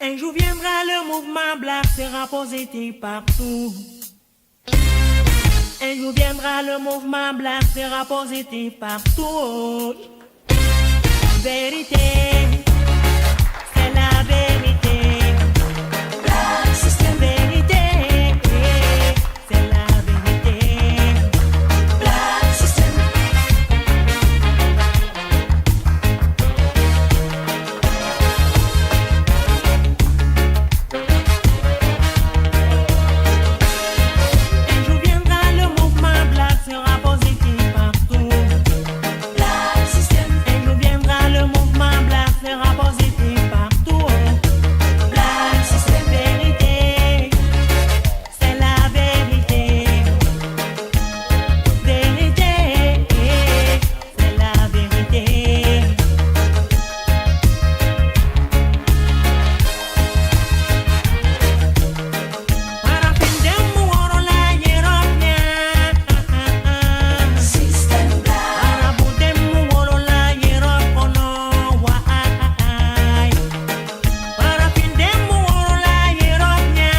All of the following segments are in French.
Un jour viendra, le mouvement black sera positif partout. Un jour viendra, le mouvement black sera positif partout. Vérité, c'est la vérité. Black System. Vérité, c'est la vérité. Black System. Un jour viendra, le mouvement black sera positif partout. Black System. Un jour viendra, le mouvement black sera positif partout. Black System. Vérité, c'est la vérité. Vérité, c'est la vérité. Para fin de muoro la yeropnia. System Black. Para bude muoro la yeropono wa. Para fin de muoro la yeropnia.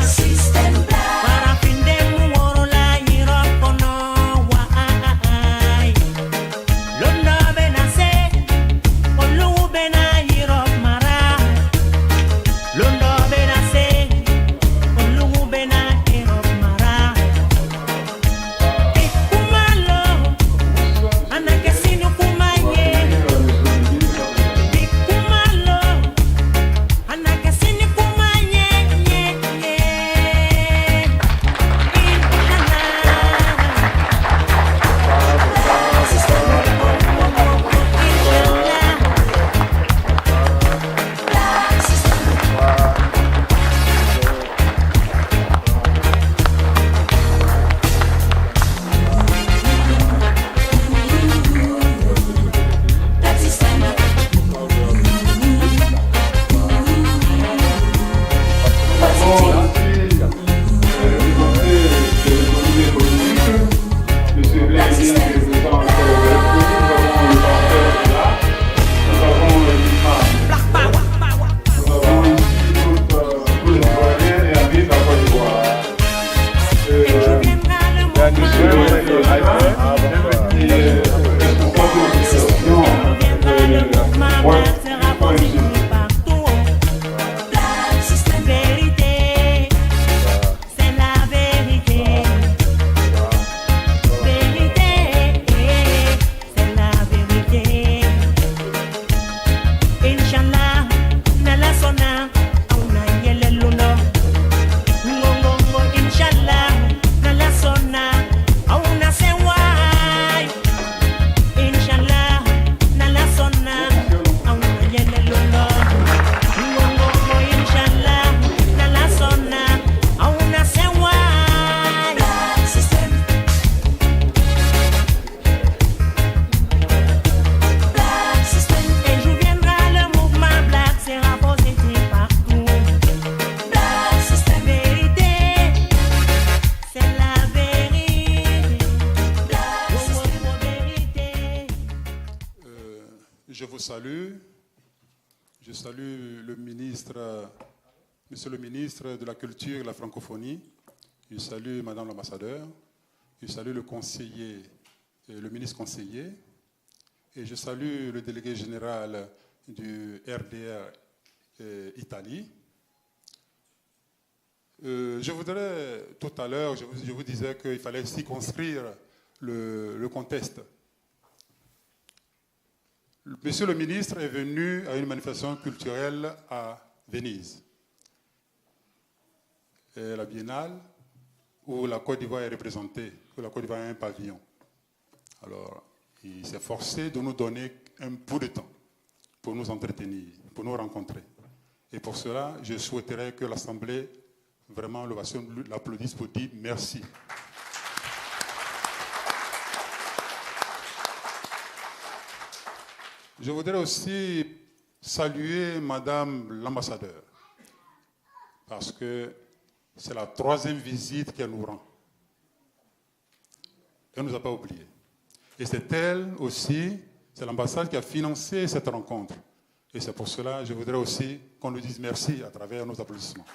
System Black. Para fin de muoro la yeropono wa. Londo benase, olu bena yerop mara. Londo benase, olu bena yerop mara. Ikumalo, anakesinu kumanye. Ikumalo, anakesinu kumanye. Vérité, c'est la vérité. Vérité, c'est la vérité. Inshallah, nala sona, auna yele luno. Ngongo, inshallah, nala sona, auna sewai. Inshallah, nala sona, auna yele luno. Ngongo, inshallah, nala sona, auna sewai. Black System. Black System. Un jour viendra, le mouvement black sera positif partout. Black System. Vérité, c'est la vérité. Black System. Vérité. Je vous salue. Je salue le ministre, Monsieur le ministre de la Culture et de la Francophonie. Je salue Madame l'ambassadeur. Je salue le conseiller, le ministre conseiller. Et je salue le délégué général du RDR Italie. Je voudrais, tout à l'heure, je vous disais qu'il fallait circonscrire le contexte. Monsieur le ministre est venu à une manifestation culturelle à Venise, et la Biennale, où la Côte d'Ivoire est représentée, où la Côte d'Ivoire a un pavillon. Alors, il s'est forcé de nous donner un peu de temps pour nous entretenir, pour nous rencontrer. Et pour cela, je souhaiterais que l'Assemblée, vraiment, l'applaudisse pour dire merci. Je voudrais aussi saluer Madame l'ambassadeur, parce que c'est la 3e visite qu'elle nous rend. Elle ne nous a pas oubliés. Et c'est elle aussi, c'est l'ambassade qui a financé cette rencontre. Et c'est pour cela que je voudrais aussi qu'on nous dise merci à travers nos applaudissements.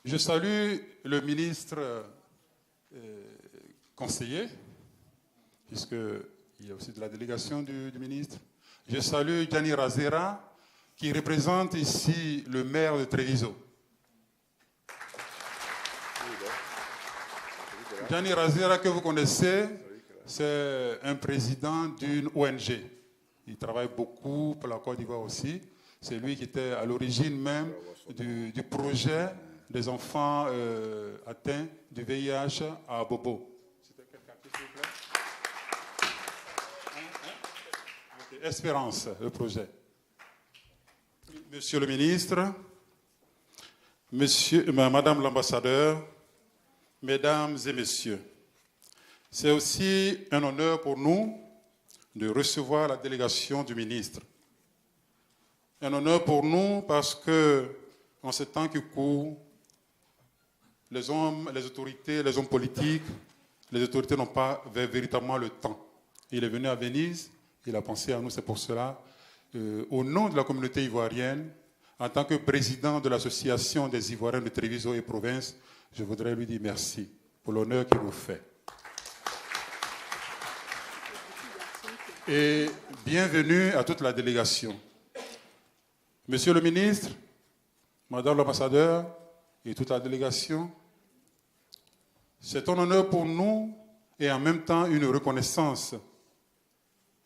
Je salue le ministre conseiller, puisqu'il y a aussi de la délégation du ministre. Je salue Gianni Razera, qui représente ici le maire de Treviso. Gianni Razera, que vous connaissez, c'est un président d'une ONG. Il travaille beaucoup pour la Côte d'Ivoire aussi. C'est lui qui était à l'origine même du projet des enfants atteints du VIH à Bobo. C'était quel quartier, s'il vous plaît? Espérance, le projet. Monsieur le ministre, Madame l'ambassadeur, Mesdames et messieurs, c'est aussi un honneur pour nous de recevoir la délégation du ministre. Un honneur pour nous parce que, en ce temps qui court, les hommes, les autorités, les hommes politiques, les autorités n'ont pas véritablement le temps. Il est venu à Venise, il a pensé à nous, c'est pour cela. Au nom de la communauté ivoirienne, en tant que président de l'association des Ivoiriens de Treviso et province, je voudrais lui dire merci pour l'honneur qu'il vous fait. Et bienvenue à toute la délégation. Monsieur le ministre, Madame l'ambassadeur et toute la délégation, c'est un honneur pour nous et en même temps une reconnaissance.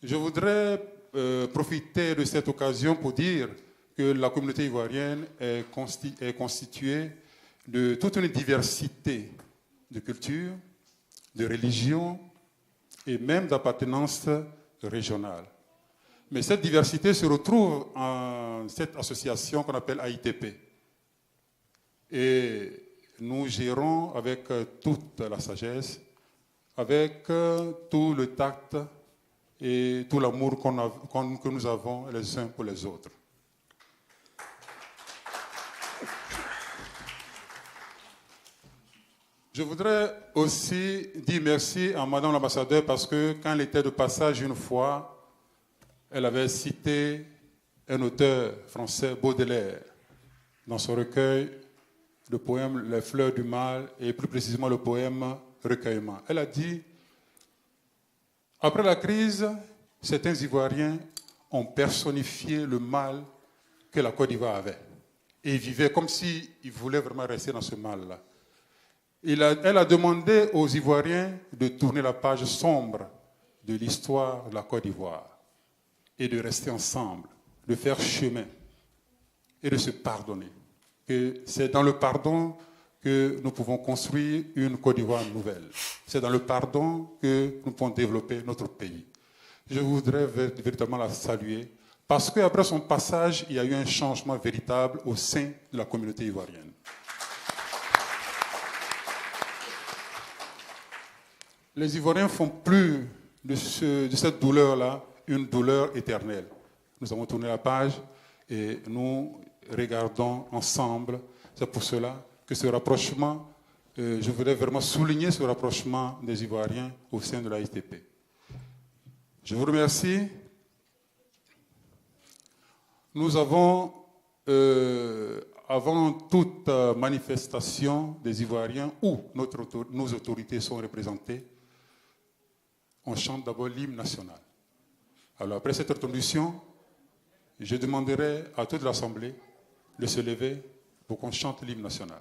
Je voudrais profiter de cette occasion pour dire que la communauté ivoirienne est constituée de toute une diversité de cultures, de religions et même d'appartenance régionale. Mais cette diversité se retrouve en cette association qu'on appelle AITP. Et nous gérons avec toute la sagesse, avec tout le tact et tout l'amour que nous avons les uns pour les autres. Je voudrais aussi dire merci à Madame l'ambassadeur parce que quand elle était de passage une fois, elle avait cité un auteur français, Baudelaire, dans son recueil, le poème Les fleurs du mal et plus précisément le poème Recueillement. Elle a dit, après la crise, certains Ivoiriens ont personnifié le mal que la Côte d'Ivoire avait. Et ils vivaient comme s'ils voulaient vraiment rester dans ce mal-là. Elle a demandé aux Ivoiriens de tourner la page sombre de l'histoire de la Côte d'Ivoire et de rester ensemble, de faire chemin et de se pardonner. Que c'est dans le pardon que nous pouvons construire une Côte d'Ivoire nouvelle. C'est dans le pardon que nous pouvons développer notre pays. Je voudrais véritablement la saluer parce qu'après son passage, il y a eu un changement véritable au sein de la communauté ivoirienne. Les Ivoiriens font plus de cette douleur-là une douleur éternelle. Nous avons tourné la page et nous regardons ensemble. C'est pour cela que ce rapprochement, je voudrais vraiment souligner ce rapprochement des Ivoiriens au sein de l'AITP. Je vous remercie. Nous avons, avant toute manifestation des Ivoiriens où nos autorités sont représentées, on chante d'abord l'hymne national. Alors après cette introduction, je demanderai à toute l'Assemblée de se lever pour qu'on chante l'hymne national.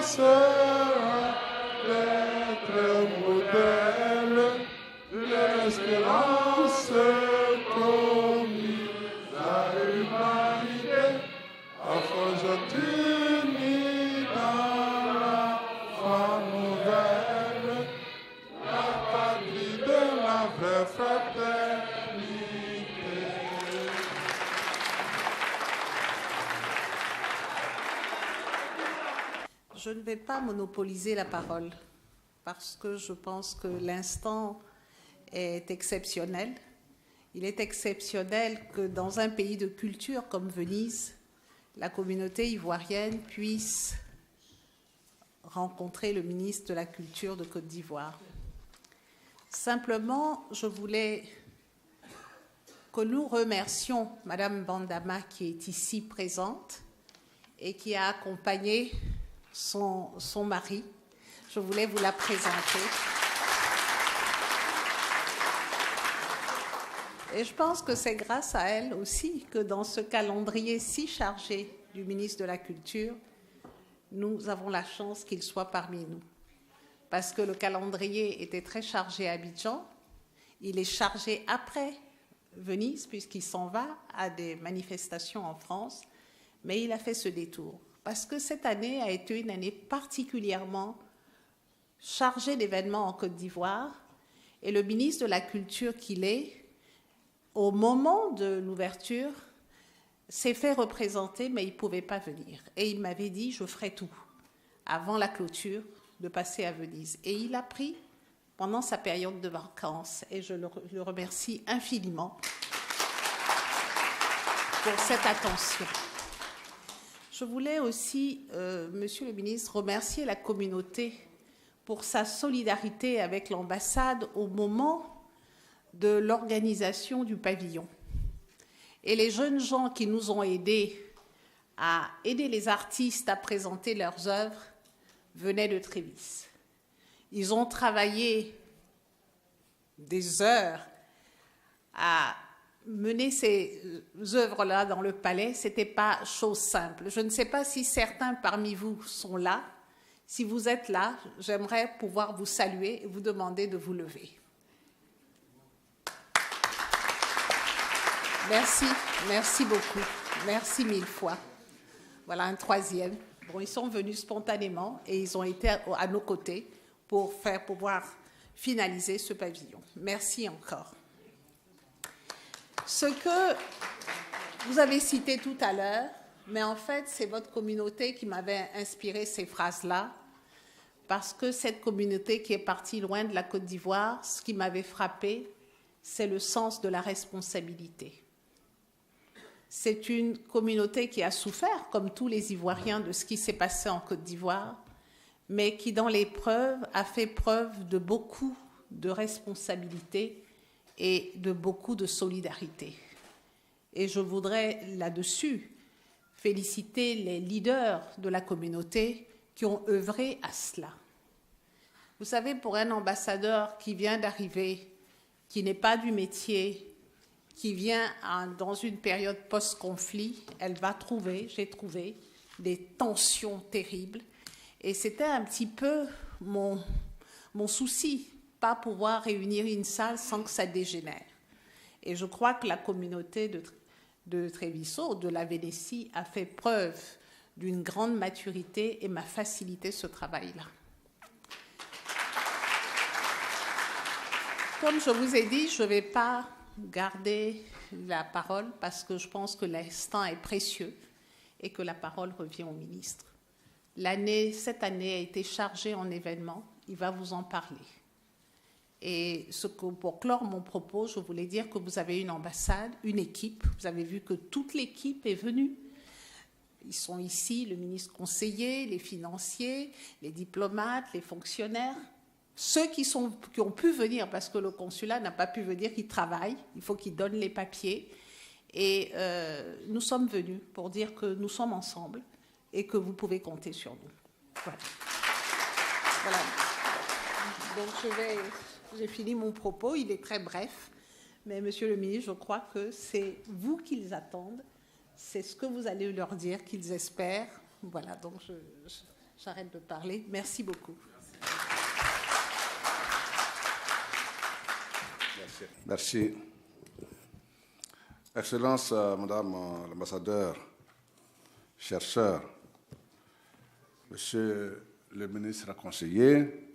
sera d'être modèle de l'espérance commise à l'humanité, à force unie dans la foi nouvelle, la patrie de la vraie fraternité. Je ne vais pas monopoliser la parole parce que je pense que l'instant est exceptionnel. Il est exceptionnel que dans un pays de culture comme Venise, la communauté ivoirienne puisse rencontrer le ministre de la Culture de Côte d'Ivoire. Simplement, je voulais que nous remercions Madame Bandama qui est ici présente et qui a accompagné son mari. Je voulais vous la présenter. Et je pense que c'est grâce à elle aussi que dans ce calendrier si chargé du ministre de la Culture, nous avons la chance qu'il soit parmi nous. Parce que le calendrier était très chargé à Abidjan. Il est chargé après Venise, puisqu'il s'en va à des manifestations en France. Mais il a fait ce détour. Parce que cette année a été une année particulièrement chargée d'événements en Côte d'Ivoire. Et le ministre de la Culture qu'il est, au moment de l'ouverture, s'est fait représenter, mais il ne pouvait pas venir. Et il m'avait dit, je ferai tout, avant la clôture, de passer à Venise. Et il a pris pendant sa période de vacances. Et je le remercie infiniment pour cette attention. Je voulais aussi, Monsieur le ministre, remercier la communauté pour sa solidarité avec l'ambassade au moment de l'organisation du pavillon. Et les jeunes gens qui nous ont aidés à aider les artistes à présenter leurs œuvres venaient de Trévis. Ils ont travaillé des heures à mener ces œuvres-là dans le palais. Ce n'était pas chose simple. Je ne sais pas si certains parmi vous sont là. Si vous êtes là, j'aimerais pouvoir vous saluer et vous demander de vous lever. Merci, merci beaucoup. Merci mille fois. Voilà un troisième. Bon, ils sont venus spontanément et ils ont été à nos côtés pour pouvoir finaliser ce pavillon. Merci encore. Ce que vous avez cité tout à l'heure, mais en fait, c'est votre communauté qui m'avait inspiré ces phrases-là, parce que cette communauté qui est partie loin de la Côte d'Ivoire, ce qui m'avait frappé, c'est le sens de la responsabilité. C'est une communauté qui a souffert, comme tous les Ivoiriens, de ce qui s'est passé en Côte d'Ivoire, mais qui, dans l'épreuve, a fait preuve de beaucoup de responsabilité et de beaucoup de solidarité. Et je voudrais, là-dessus, féliciter les leaders de la communauté qui ont œuvré à cela. Vous savez, pour un ambassadeur qui vient d'arriver, qui n'est pas du métier, qui vient dans une période post-conflit, j'ai trouvé des tensions terribles. Et c'était un petit peu mon souci, pas pouvoir réunir une salle sans que ça dégénère. Et je crois que la communauté de Treviso, de la Vénétie, a fait preuve d'une grande maturité et m'a facilité ce travail-là. Comme je vous ai dit, je ne vais pas garder la parole parce que je pense que l'instant est précieux et que la parole revient au ministre. Cette année a été chargée en événements, il va vous en parler. Et pour clore mon propos, je voulais dire que vous avez une ambassade, une équipe. Vous avez vu que toute l'équipe est venue. Ils sont ici, le ministre conseiller, les financiers, les diplomates, les fonctionnaires. Ceux qui ont pu venir, parce que le consulat n'a pas pu venir, ils travaillent, il faut qu'ils donnent les papiers. Et nous sommes venus pour dire que nous sommes ensemble et que vous pouvez compter sur nous. Voilà. Donc j'ai fini mon propos, il est très bref, mais Monsieur le ministre, je crois que c'est vous qu'ils attendent, c'est ce que vous allez leur dire qu'ils espèrent. Voilà, donc J'arrête de parler. Merci beaucoup. Merci. Excellence, Madame l'ambassadeur, chers sœurs, Monsieur le ministre conseiller,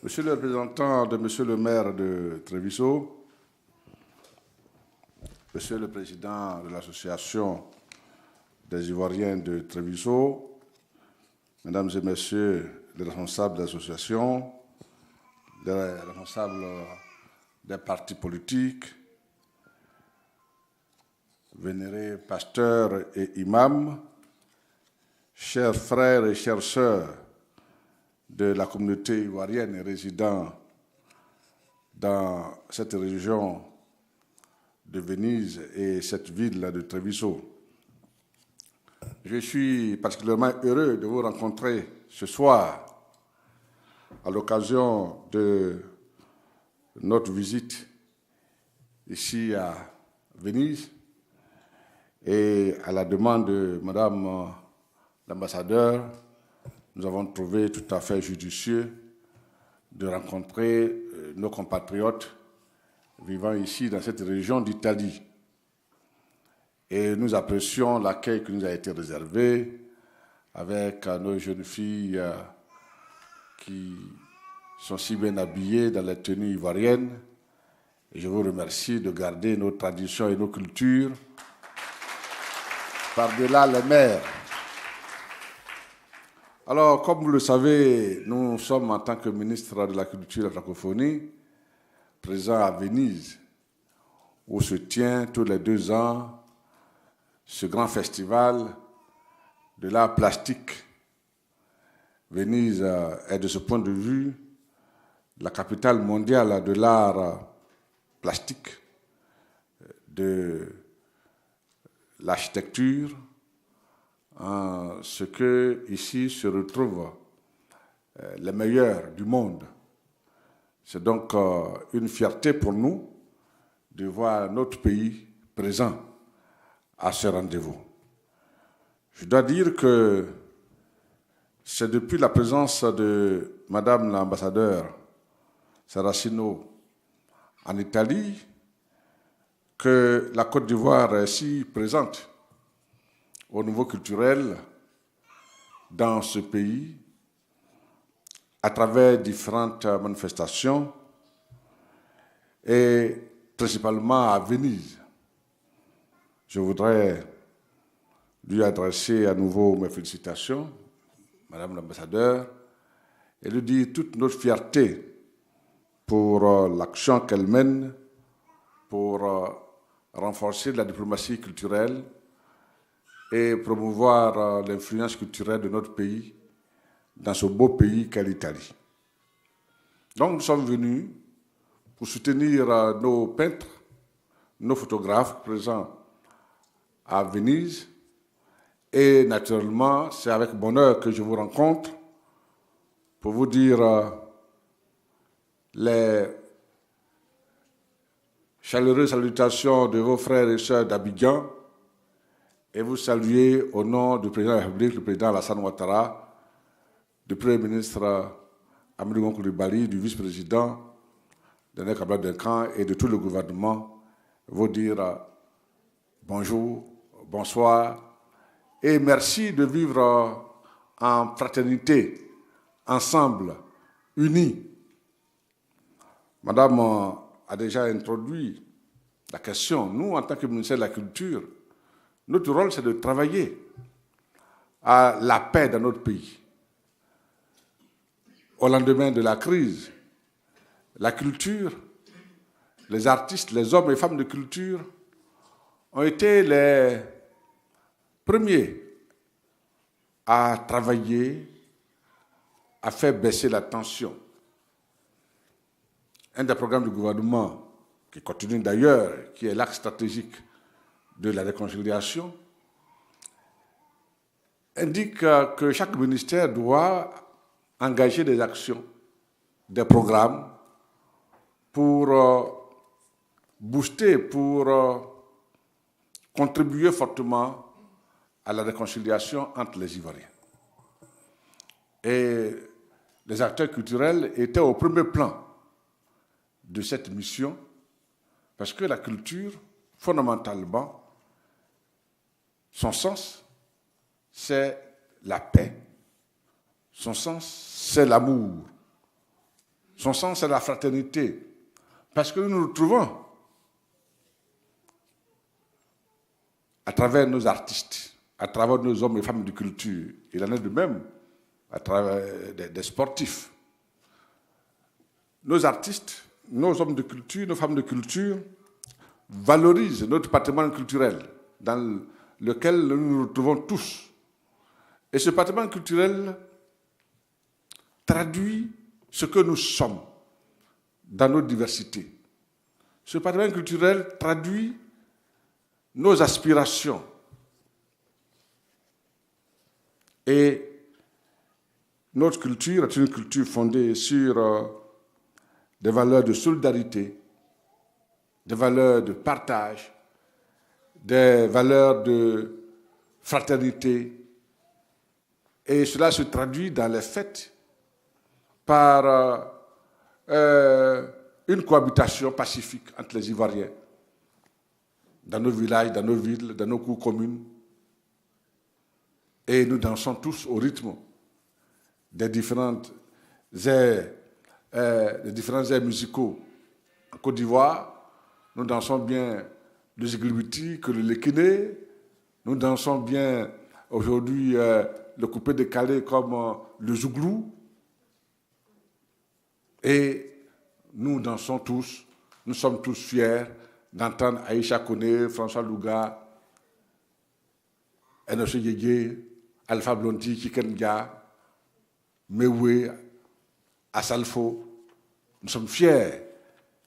Monsieur le représentant de Monsieur le maire de Treviso, Monsieur le président de l'association des Ivoiriens de Treviso, Mesdames et Messieurs les responsables de l'association, les responsables des partis politiques, vénérés pasteurs et imams, chers frères et chères sœurs de la communauté ivoirienne résidant dans cette région de Venise et cette ville de Treviso. Je suis particulièrement heureux de vous rencontrer ce soir à l'occasion de notre visite ici à Venise et à la demande de Madame l'ambassadeur, nous avons trouvé tout à fait judicieux de rencontrer nos compatriotes vivant ici dans cette région d'Italie. Et nous apprécions l'accueil qui nous a été réservé avec nos jeunes filles qui sont si bien habillées dans les tenues ivoiriennes. Et je vous remercie de garder nos traditions et nos cultures par-delà les mers. Alors, comme vous le savez, nous sommes en tant que ministre de la Culture et de la Francophonie présents à Venise, où se tient tous les 2 ans ce grand festival de l'art plastique. Venise est de ce point de vue la capitale mondiale de l'art plastique, de l'architecture, en ce que ici se retrouvent les meilleurs du monde. C'est donc une fierté pour nous de voir notre pays présent à ce rendez-vous. Je dois dire que c'est depuis la présence de Madame l'ambassadeur Saracino en Italie que la Côte d'Ivoire est si présente au niveau culturel dans ce pays à travers différentes manifestations et principalement à Venise. Je voudrais lui adresser à nouveau mes félicitations, Madame l'ambassadeur, et lui dire toute notre fierté pour l'action qu'elle mène pour renforcer la diplomatie culturelle et promouvoir l'influence culturelle de notre pays dans ce beau pays qu'est l'Italie. Donc nous sommes venus pour soutenir nos peintres, nos photographes présents à Venise. Et naturellement, c'est avec bonheur que je vous rencontre pour vous dire les chaleureuses salutations de vos frères et sœurs d'Abidjan et vous saluer au nom du président de la République, le président Alassane Ouattara, du Premier ministre Amadou Gon Coulibaly, du vice-président Daniel Kabila-Duncan et de tout le gouvernement, vous dire bonjour, bonsoir et merci de vivre en fraternité, ensemble, unis. Madame a déjà introduit la question. Nous, en tant que ministère de la Culture, notre rôle, c'est de travailler à la paix dans notre pays. Au lendemain de la crise, la culture, les artistes, les hommes et femmes de culture ont été les premiers à travailler, à faire baisser la tension. Un des programmes du gouvernement, qui continue d'ailleurs, qui est l'axe stratégique de la réconciliation, indique que chaque ministère doit engager des actions, des programmes pour booster, pour contribuer fortement à la réconciliation entre les Ivoiriens. Et les acteurs culturels étaient au premier plan de cette mission, parce que la culture, fondamentalement, son sens, c'est la paix. Son sens, c'est l'amour. Son sens, c'est la fraternité. Parce que nous nous retrouvons à travers nos artistes, à travers nos hommes et femmes de culture. Il en est de même à travers des sportifs. Nos artistes, nos hommes de culture, nos femmes de culture valorisent notre patrimoine culturel dans lequel nous nous retrouvons tous. Et ce patrimoine culturel traduit ce que nous sommes dans nos diversités. Ce patrimoine culturel traduit nos aspirations. Et notre culture est une culture fondée sur des valeurs de solidarité, des valeurs de partage, des valeurs de fraternité. Et cela se traduit dans les fêtes par une cohabitation pacifique entre les Ivoiriens, dans nos villages, dans nos villes, dans nos cours communes. Et nous dansons tous au rythme des différents airs musicaux. En Côte d'Ivoire, nous dansons bien le Zigluiti que le Lékiné. Nous dansons bien aujourd'hui le coupé décalé comme le Zouglou. Et nous dansons tous, nous sommes tous fiers d'entendre Aïcha Koné, François Louga, Enoche Yeye, Alpha Blondy, Kikenga, Mewe, Assalfo. Nous sommes fiers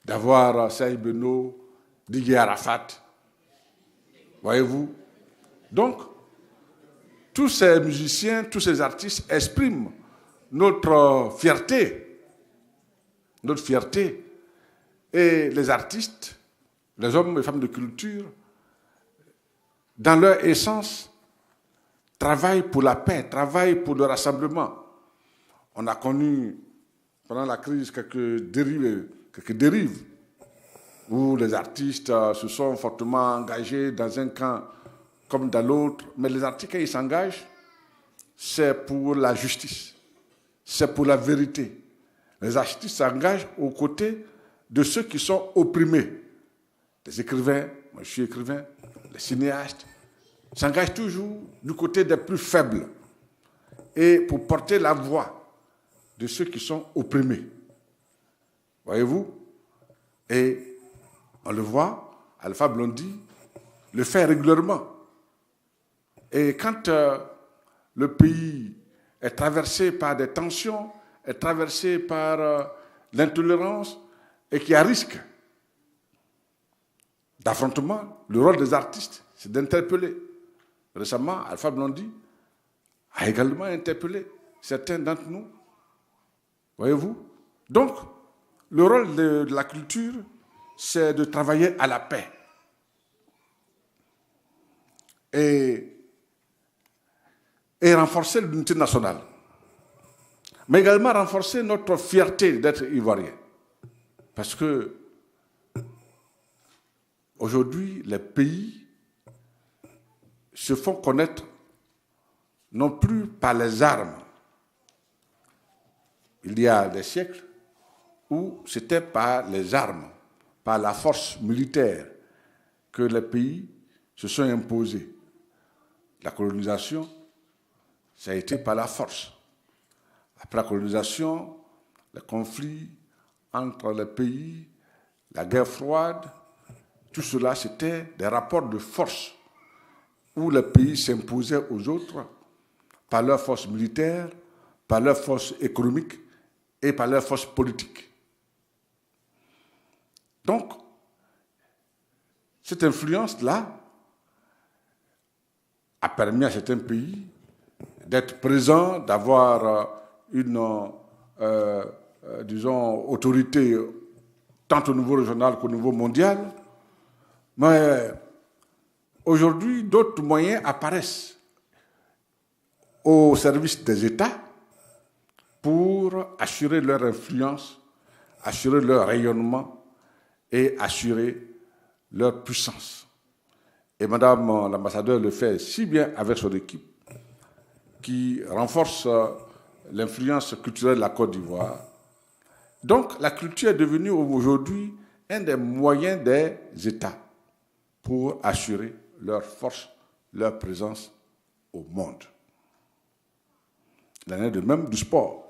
d'avoir Saïd Beno, Didier Arafat. Voyez-vous? Donc, tous ces musiciens, tous ces artistes expriment notre fierté. Notre fierté. Et les artistes, les hommes et femmes de culture, dans leur essence, travaillent pour la paix, travaillent pour le rassemblement. On a connu, pendant la crise, quelques dérives où les artistes se sont fortement engagés dans un camp comme dans l'autre. Mais les artistes, quand ils s'engagent, c'est pour la justice, c'est pour la vérité. Les artistes s'engagent aux côtés de ceux qui sont opprimés. Les écrivains, moi je suis écrivain, les cinéastes, s'engagent toujours du côté des plus faibles et pour porter la voix de ceux qui sont opprimés. Voyez-vous? Et on le voit, Alpha Blondy le fait régulièrement. Et quand le pays est traversé par des tensions, est traversé par l'intolérance et qui a risque d'affrontement, le rôle des artistes, c'est d'interpeller. Récemment, Alpha Blondy a également interpellé certains d'entre nous. Voyez-vous? Donc, le rôle de la culture, c'est de travailler à la paix. Et renforcer l'unité nationale. Mais également renforcer notre fierté d'être ivoirien. Parce que aujourd'hui, les pays se font connaître non plus par les armes. Il y a des siècles où c'était par les armes, par la force militaire que les pays se sont imposés. La colonisation, ça a été par la force. Après la colonisation, les conflits entre les pays, la guerre froide, tout cela, c'était des rapports de force où les pays s'imposaient aux autres par leur force militaire, par leur force économique et par leur force politique. Donc, cette influence-là a permis à certains pays d'être présents, d'avoir une, autorité tant au niveau régional qu'au niveau mondial. Mais aujourd'hui, d'autres moyens apparaissent au service des États assurer leur influence, assurer leur rayonnement et assurer leur puissance. Et Madame l'ambassadeur le fait si bien avec son équipe qui renforce l'influence culturelle de la Côte d'Ivoire. Donc la culture est devenue aujourd'hui un des moyens des États pour assurer leur force, leur présence au monde. Il en est de même du sport.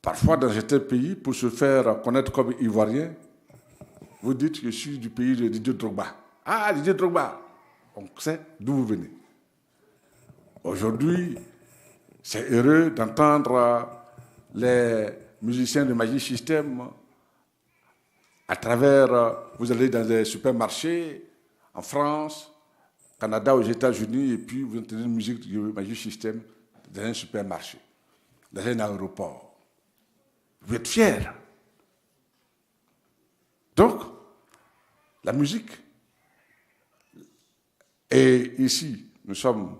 Parfois, dans certains pays, pour se faire connaître comme Ivoirien, vous dites que je suis du pays de Didier Drogba. Ah, Didier Drogba, on sait d'où vous venez. Aujourd'hui, c'est heureux d'entendre les musiciens de Magic System à travers, vous allez dans les supermarchés, en France, Canada, aux États-Unis, et puis vous entendez une musique de Magic System dans un supermarché, dans un aéroport. Vous êtes fiers. Donc, la musique, et ici, nous sommes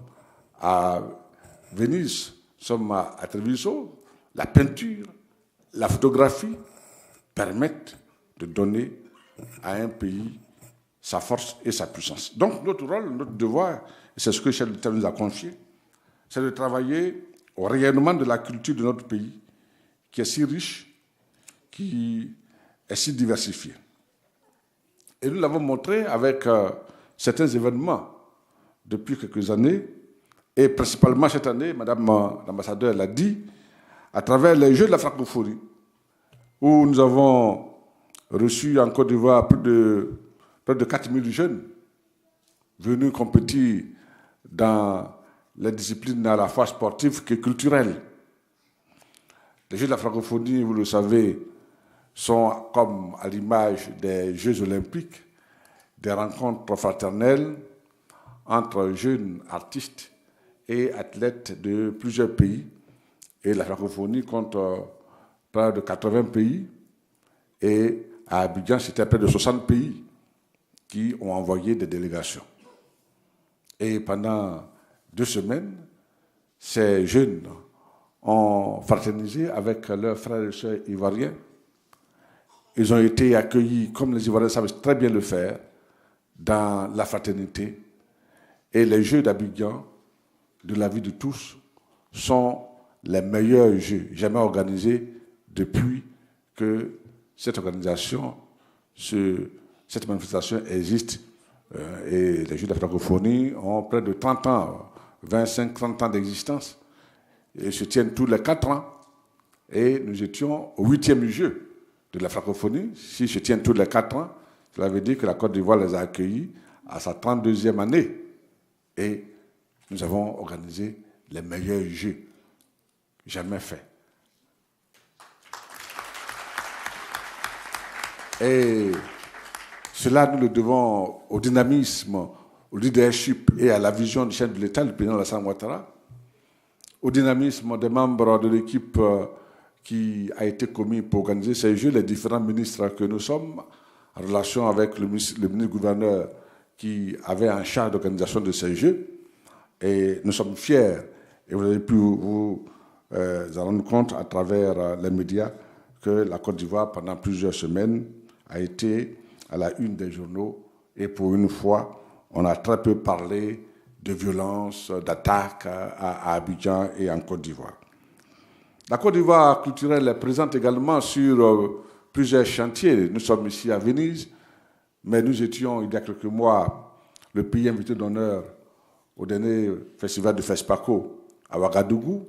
à Venise, nous sommes à Treviso, la peinture, la photographie permettent de donner à un pays sa force et sa puissance. Donc, notre rôle, notre devoir, et c'est ce que le chef de l'État nous a confié, c'est de travailler au rayonnement de la culture de notre pays, qui est si riche, qui est si diversifié. Et nous l'avons montré avec certains événements depuis quelques années, et principalement cette année, Madame l'ambassadeur l'a dit, à travers les Jeux de la francophonie, où nous avons reçu en Côte d'Ivoire près de 4000 jeunes venus compétir dans les disciplines à la fois sportives que culturelles. Les Jeux de la francophonie, vous le savez, sont comme à l'image des Jeux olympiques, des rencontres fraternelles entre jeunes artistes et athlètes de plusieurs pays. Et la francophonie compte près de 80 pays. Et à Abidjan, c'était près de 60 pays qui ont envoyé des délégations. Et pendant 2 semaines, ces jeunes ont fraternisé avec leurs frères et sœurs ivoiriens. Ils ont été accueillis, comme les Ivoiriens savent très bien le faire, dans la fraternité. Et les Jeux d'Abidjan, de la vie de tous, sont les meilleurs Jeux jamais organisés depuis que cette organisation, cette manifestation existe. Et les Jeux de la francophonie ont près de 30 ans, 25-30 ans d'existence. Et se tiennent tous les 4 ans. Et nous étions au 8e jeu de la francophonie. S'ils se tiennent tous les 4 ans, cela veut dire que la Côte d'Ivoire les a accueillis à sa 32e année. Et nous avons organisé les meilleurs jeux jamais faits. Et cela, nous le devons au dynamisme, au leadership et à la vision du chef de l'État, le président Alassane Ouattara, au dynamisme des membres de l'équipe qui a été commis pour organiser ces Jeux, les différents ministres que nous sommes, en relation avec le ministre-gouverneur qui avait en charge d'organisation de ces Jeux. Et nous sommes fiers, et vous avez pu vous rendre compte à travers les médias que la Côte d'Ivoire, pendant plusieurs semaines, a été à la une des journaux. Et pour une fois, on a très peu parlé de violence, d'attaques à Abidjan et en Côte d'Ivoire. La Côte d'Ivoire culturelle est présente également sur plusieurs chantiers. Nous sommes ici à Venise, mais nous étions, il y a quelques mois, le pays invité d'honneur au dernier festival de FESPACO à Ouagadougou.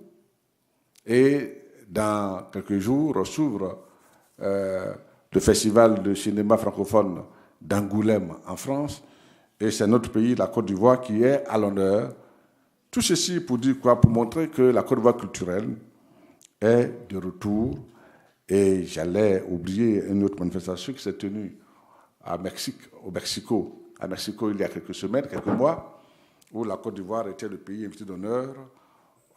Et dans quelques jours s'ouvre le festival de cinéma francophone d'Angoulême en France. Et c'est notre pays, la Côte d'Ivoire, qui est à l'honneur. Tout ceci pour dire quoi? Pour montrer que la Côte d'Ivoire culturelle est de retour. Et j'allais oublier une autre manifestation qui s'est tenue au Mexico. À Mexico, il y a quelques semaines, quelques mois, où la Côte d'Ivoire était le pays invité d'honneur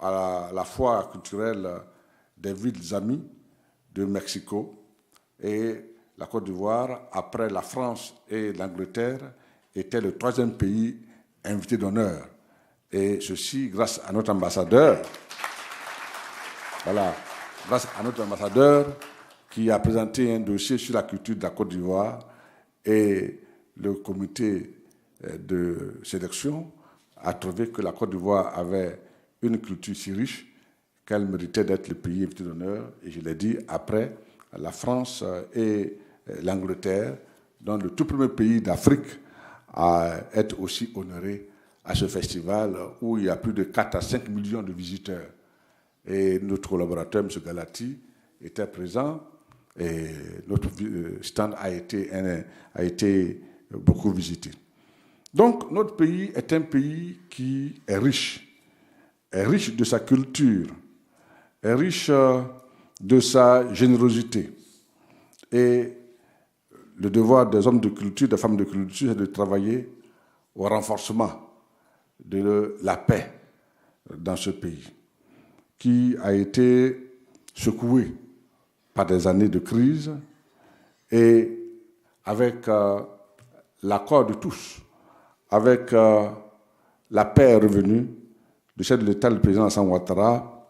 à la foire culturelle des villes amies de Mexico. Et la Côte d'Ivoire, après la France et l'Angleterre, était le 3e pays invité d'honneur. Et ceci grâce à notre ambassadeur, Voilà, grâce à notre ambassadeur qui a présenté un dossier sur la culture de la Côte d'Ivoire et le comité de sélection a trouvé que la Côte d'Ivoire avait une culture si riche qu'elle méritait d'être le pays invité d'honneur. Et je l'ai dit, après la France et l'Angleterre, dans le tout premier pays d'Afrique à être aussi honoré à ce festival où il y a plus de 4 à 5 millions de visiteurs. Et notre collaborateur, M. Galati, était présent et notre stand a été beaucoup visité. Donc, notre pays est un pays qui est riche de sa culture, est riche de sa générosité. Et le devoir des hommes de culture, des femmes de culture, c'est de travailler au renforcement de la paix dans ce pays, qui a été secoué par des années de crise et avec l'accord de tous, avec la paix revenue, le chef de l'État, le président Alassane Ouattara,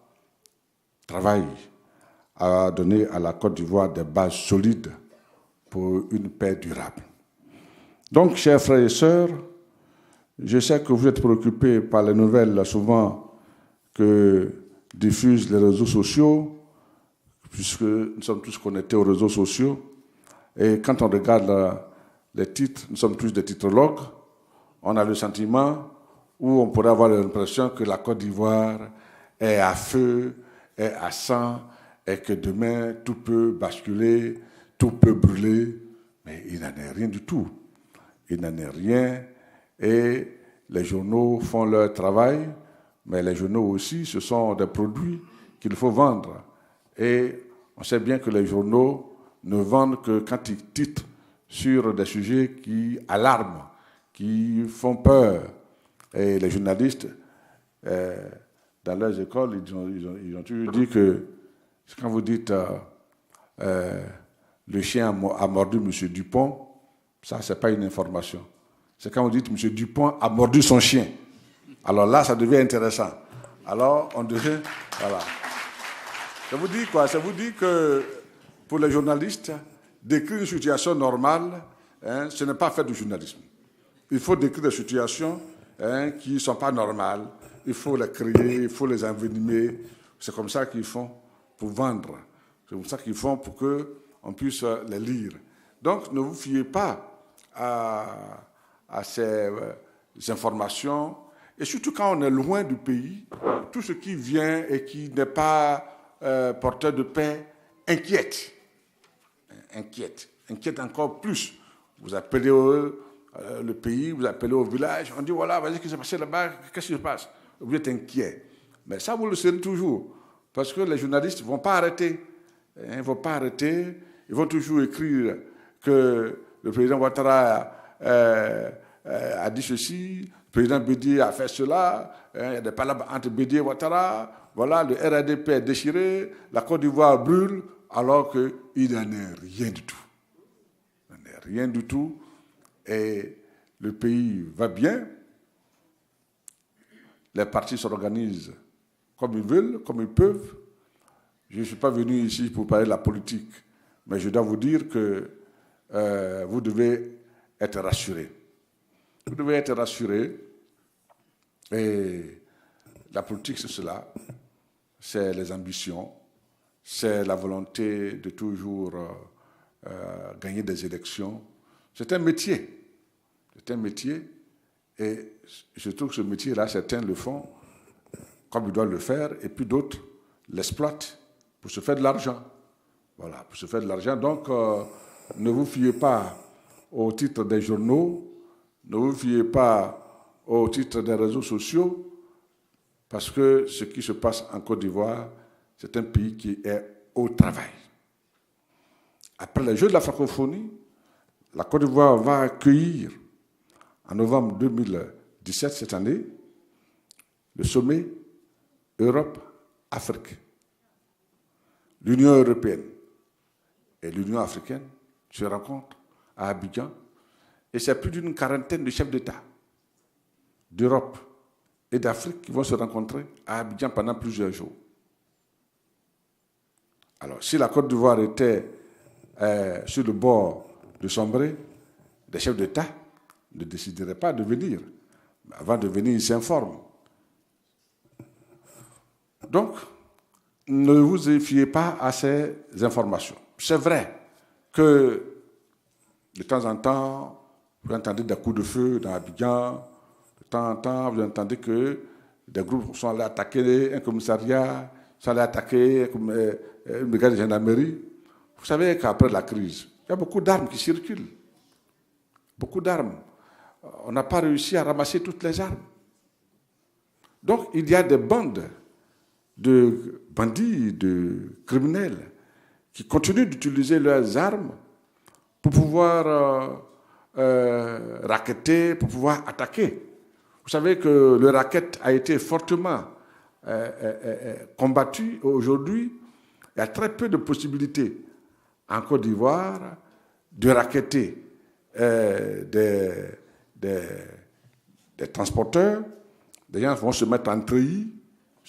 travaille à donner à la Côte d'Ivoire des bases solides pour une paix durable. Donc, chers frères et sœurs, je sais que vous êtes préoccupés par les nouvelles souvent que diffusent les réseaux sociaux, puisque nous sommes tous connectés aux réseaux sociaux. Et quand on regarde les titres, nous sommes tous des titrologues, on a le sentiment où on pourrait avoir l'impression que la Côte d'Ivoire est à feu, est à sang, et que demain tout peut basculer, tout peut brûler. Mais il n'en est rien du tout. Il n'en est rien. Et les journaux font leur travail, mais les journaux aussi, ce sont des produits qu'il faut vendre. Et on sait bien que les journaux ne vendent que quand ils titrent sur des sujets qui alarment, qui font peur. Et les journalistes, dans leurs écoles, ils ont toujours dit que quand vous dites le chien a mordu M. Dupont, ça, ce n'est pas une information. C'est quand vous dites M. Dupont a mordu son chien. Alors là, ça devient intéressant. Alors, on devient... Voilà. Ça vous dit quoi? Ça vous dit que pour les journalistes, décrire une situation normale, ce n'est pas faire du journalisme. Il faut décrire des situations qui ne sont pas normales. Il faut les créer, il faut les envenimer. C'est comme ça qu'ils font pour vendre. C'est comme ça qu'ils font pour qu'on puisse les lire. Donc, ne vous fiez pas à ces informations. Et surtout quand on est loin du pays, tout ce qui vient et qui n'est pas porteur de paix inquiète. Inquiète encore plus. Vous appelez le pays, vous appelez au village, on dit voilà, vas-y, qu'est-ce qui s'est passé là-bas, qu'est-ce qui se passe? Vous êtes inquiet. Mais ça, vous le savez toujours. Parce que les journalistes ne vont pas arrêter. Ils ne vont pas arrêter. Ils vont toujours écrire que le président Ouattara a dit ceci, le président Bédié a fait cela, il y a des palabres entre Bédié et Ouattara, voilà, le RADP est déchiré, la Côte d'Ivoire brûle, alors qu'il n'en est rien du tout. Il n'en est rien du tout. Et le pays va bien. Les partis s'organisent comme ils veulent, comme ils peuvent. Je ne suis pas venu ici pour parler de la politique, mais je dois vous dire que vous devez être rassurés. Vous devez être rassurés. Et la politique, c'est cela. C'est les ambitions. C'est la volonté de toujours gagner des élections. C'est un métier. C'est un métier. Et je trouve que ce métier-là, certains le font comme ils doivent le faire, et puis d'autres l'exploitent pour se faire de l'argent. Voilà, pour se faire de l'argent. Donc, ne vous fiez pas au titre des journaux, ne vous fiez pas au titre des réseaux sociaux, parce que ce qui se passe en Côte d'Ivoire, c'est un pays qui est au travail. Après les Jeux de la francophonie, la Côte d'Ivoire va accueillir, en novembre 2017, cette année, le sommet Europe-Afrique. L'Union européenne et l'Union africaine se rencontrent à Abidjan, et c'est plus d'une quarantaine de chefs d'État d'Europe et d'Afrique qui vont se rencontrer à Abidjan pendant plusieurs jours. Alors, si la Côte d'Ivoire était sur le bord de sombrer, les chefs d'État ne décideraient pas de venir. Mais avant de venir, ils s'informent. Donc, ne vous fiez pas à ces informations. C'est vrai que de temps en temps, vous entendez des coups de feu dans Abidjan, de temps en temps, vous entendez que des groupes sont allés attaquer un commissariat, sont allés attaquer une brigade de gendarmerie. Vous savez qu'après la crise, il y a beaucoup d'armes qui circulent. Beaucoup d'armes. On n'a pas réussi à ramasser toutes les armes. Donc, il y a des bandes de bandits, de criminels, qui continuent d'utiliser leurs armes pour pouvoir racketter, pour pouvoir attaquer. Vous savez que le racket a été fortement combattu. Aujourd'hui, il y a très peu de possibilités en Côte d'Ivoire de racketter des transporteurs. Des gens vont se mettre en treillis.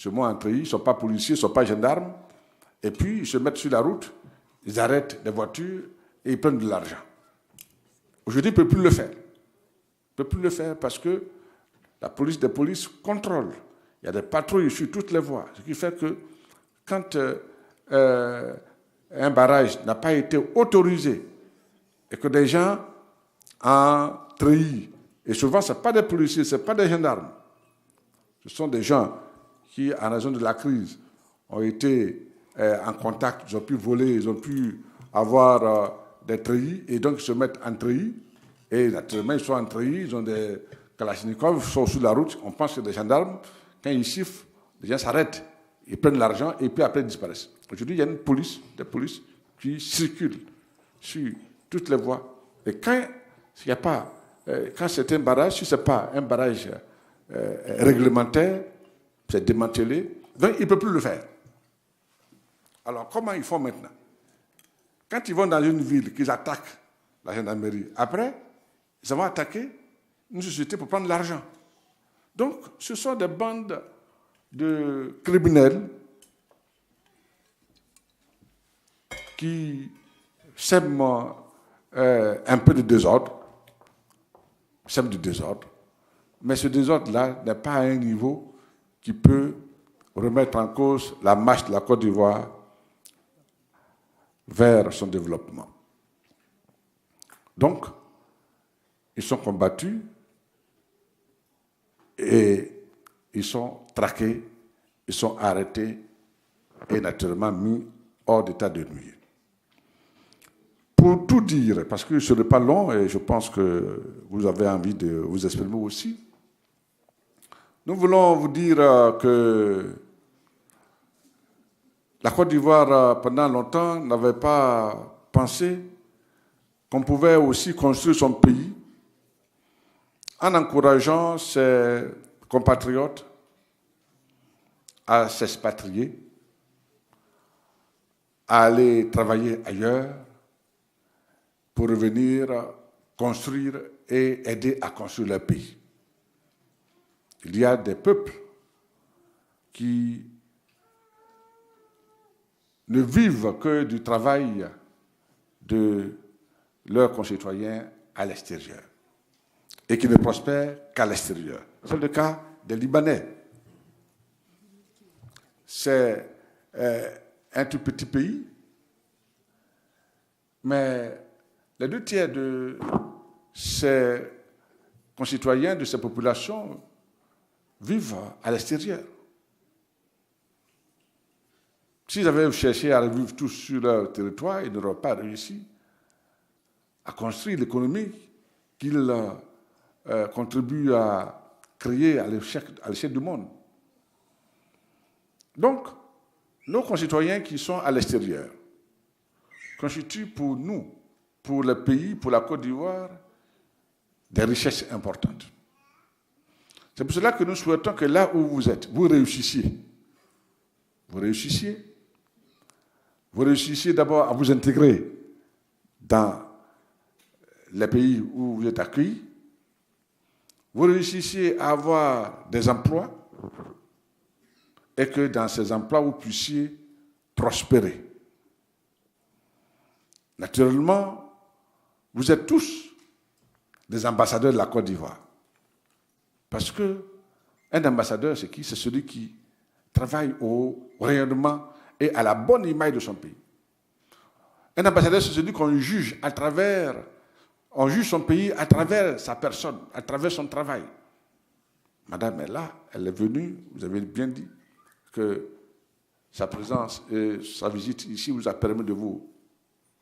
Ils ne sont pas policiers, ils ne sont pas gendarmes. Et puis, ils se mettent sur la route, ils arrêtent des voitures et ils prennent de l'argent. Aujourd'hui, ils ne peuvent plus le faire. Ils ne peuvent plus le faire parce que la police des polices contrôle. Il y a des patrouilles sur toutes les voies. Ce qui fait que quand un barrage n'a pas été autorisé et que des gens en treillis, et souvent, ce n'est pas des policiers, ce n'est pas des gendarmes, ce sont des gens qui, en raison de la crise, ont été en contact, ils ont pu voler, ils ont pu avoir des treillis, et donc ils se mettent en treillis, et naturellement, ils sont en treillis, ils ont des kalachnikovs, ils sont sur la route, on pense que des gendarmes, quand ils sifflent, les gens s'arrêtent, ils prennent l'argent, et puis après, ils disparaissent. Aujourd'hui, il y a une police, des polices qui circulent sur toutes les voies, et quand c'est un barrage, si ce n'est pas un barrage réglementaire, c'est démantelé, donc ils ne peuvent plus le faire. Alors, comment ils font maintenant? Quand ils vont dans une ville, qu'ils attaquent la gendarmerie, après, ils vont attaquer une société pour prendre l'argent. Donc, ce sont des bandes de criminels qui sèment un peu de désordre, mais ce désordre-là n'est pas à un niveau qui peut remettre en cause la marche de la Côte d'Ivoire vers son développement. Donc, ils sont combattus et ils sont traqués, ils sont arrêtés et naturellement mis hors d'état de nuire. Pour tout dire, parce que ce n'est pas long et je pense que vous avez envie de vous exprimer aussi, nous voulons vous dire que la Côte d'Ivoire, pendant longtemps, n'avait pas pensé qu'on pouvait aussi construire son pays en encourageant ses compatriotes à s'expatrier, à aller travailler ailleurs, pour revenir construire et aider à construire leur pays. Il y a des peuples qui ne vivent que du travail de leurs concitoyens à l'extérieur et qui ne prospèrent qu'à l'extérieur. C'est le cas des Libanais. C'est un tout petit pays, mais les 2/3 de ces concitoyens, de ces populations, vivent à l'extérieur. S'ils avaient cherché à revivre tous sur leur territoire, ils n'auraient pas réussi à construire l'économie qu'ils contribuent à créer à l'échelle du monde. Donc, nos concitoyens qui sont à l'extérieur constituent pour nous, pour le pays, pour la Côte d'Ivoire, des richesses importantes. C'est pour cela que nous souhaitons que là où vous êtes, vous réussissiez. Vous réussissiez. Vous réussissiez d'abord à vous intégrer dans les pays où vous êtes accueillis. Vous réussissiez à avoir des emplois et que dans ces emplois, vous puissiez prospérer. naturellement, vous êtes tous des ambassadeurs de la Côte d'Ivoire. Parce qu'un ambassadeur, c'est qui? C'est celui qui travaille au rayonnement et à la bonne image de son pays. Un ambassadeur, c'est celui qu'on juge à travers, on juge son pays à travers sa personne, à travers son travail. Madame est là, elle est venue, vous avez bien dit que sa présence et sa visite ici vous a permis de vous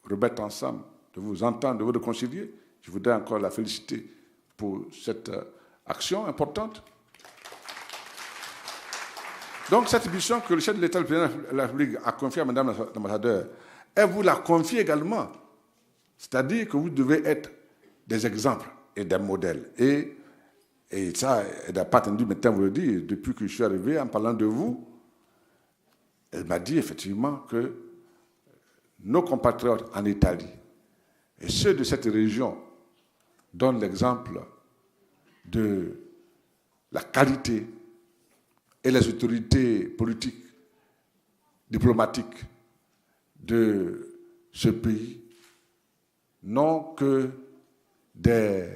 remettre ensemble, de vous entendre, de vous réconcilier. Je voudrais encore la féliciter pour cette action importante. Donc cette mission que le chef de l'État, le président de la République, a confiée à Madame l'ambassadeur, elle vous la confie également. C'est-à-dire que vous devez être des exemples et des modèles. Et ça, elle n'a pas attendu maintenant vous le dire. Depuis que je suis arrivé, en parlant de vous, elle m'a dit effectivement que nos compatriotes en Italie et ceux de cette région donnent l'exemple de la qualité et les autorités politiques, diplomatiques de ce pays n'ont que des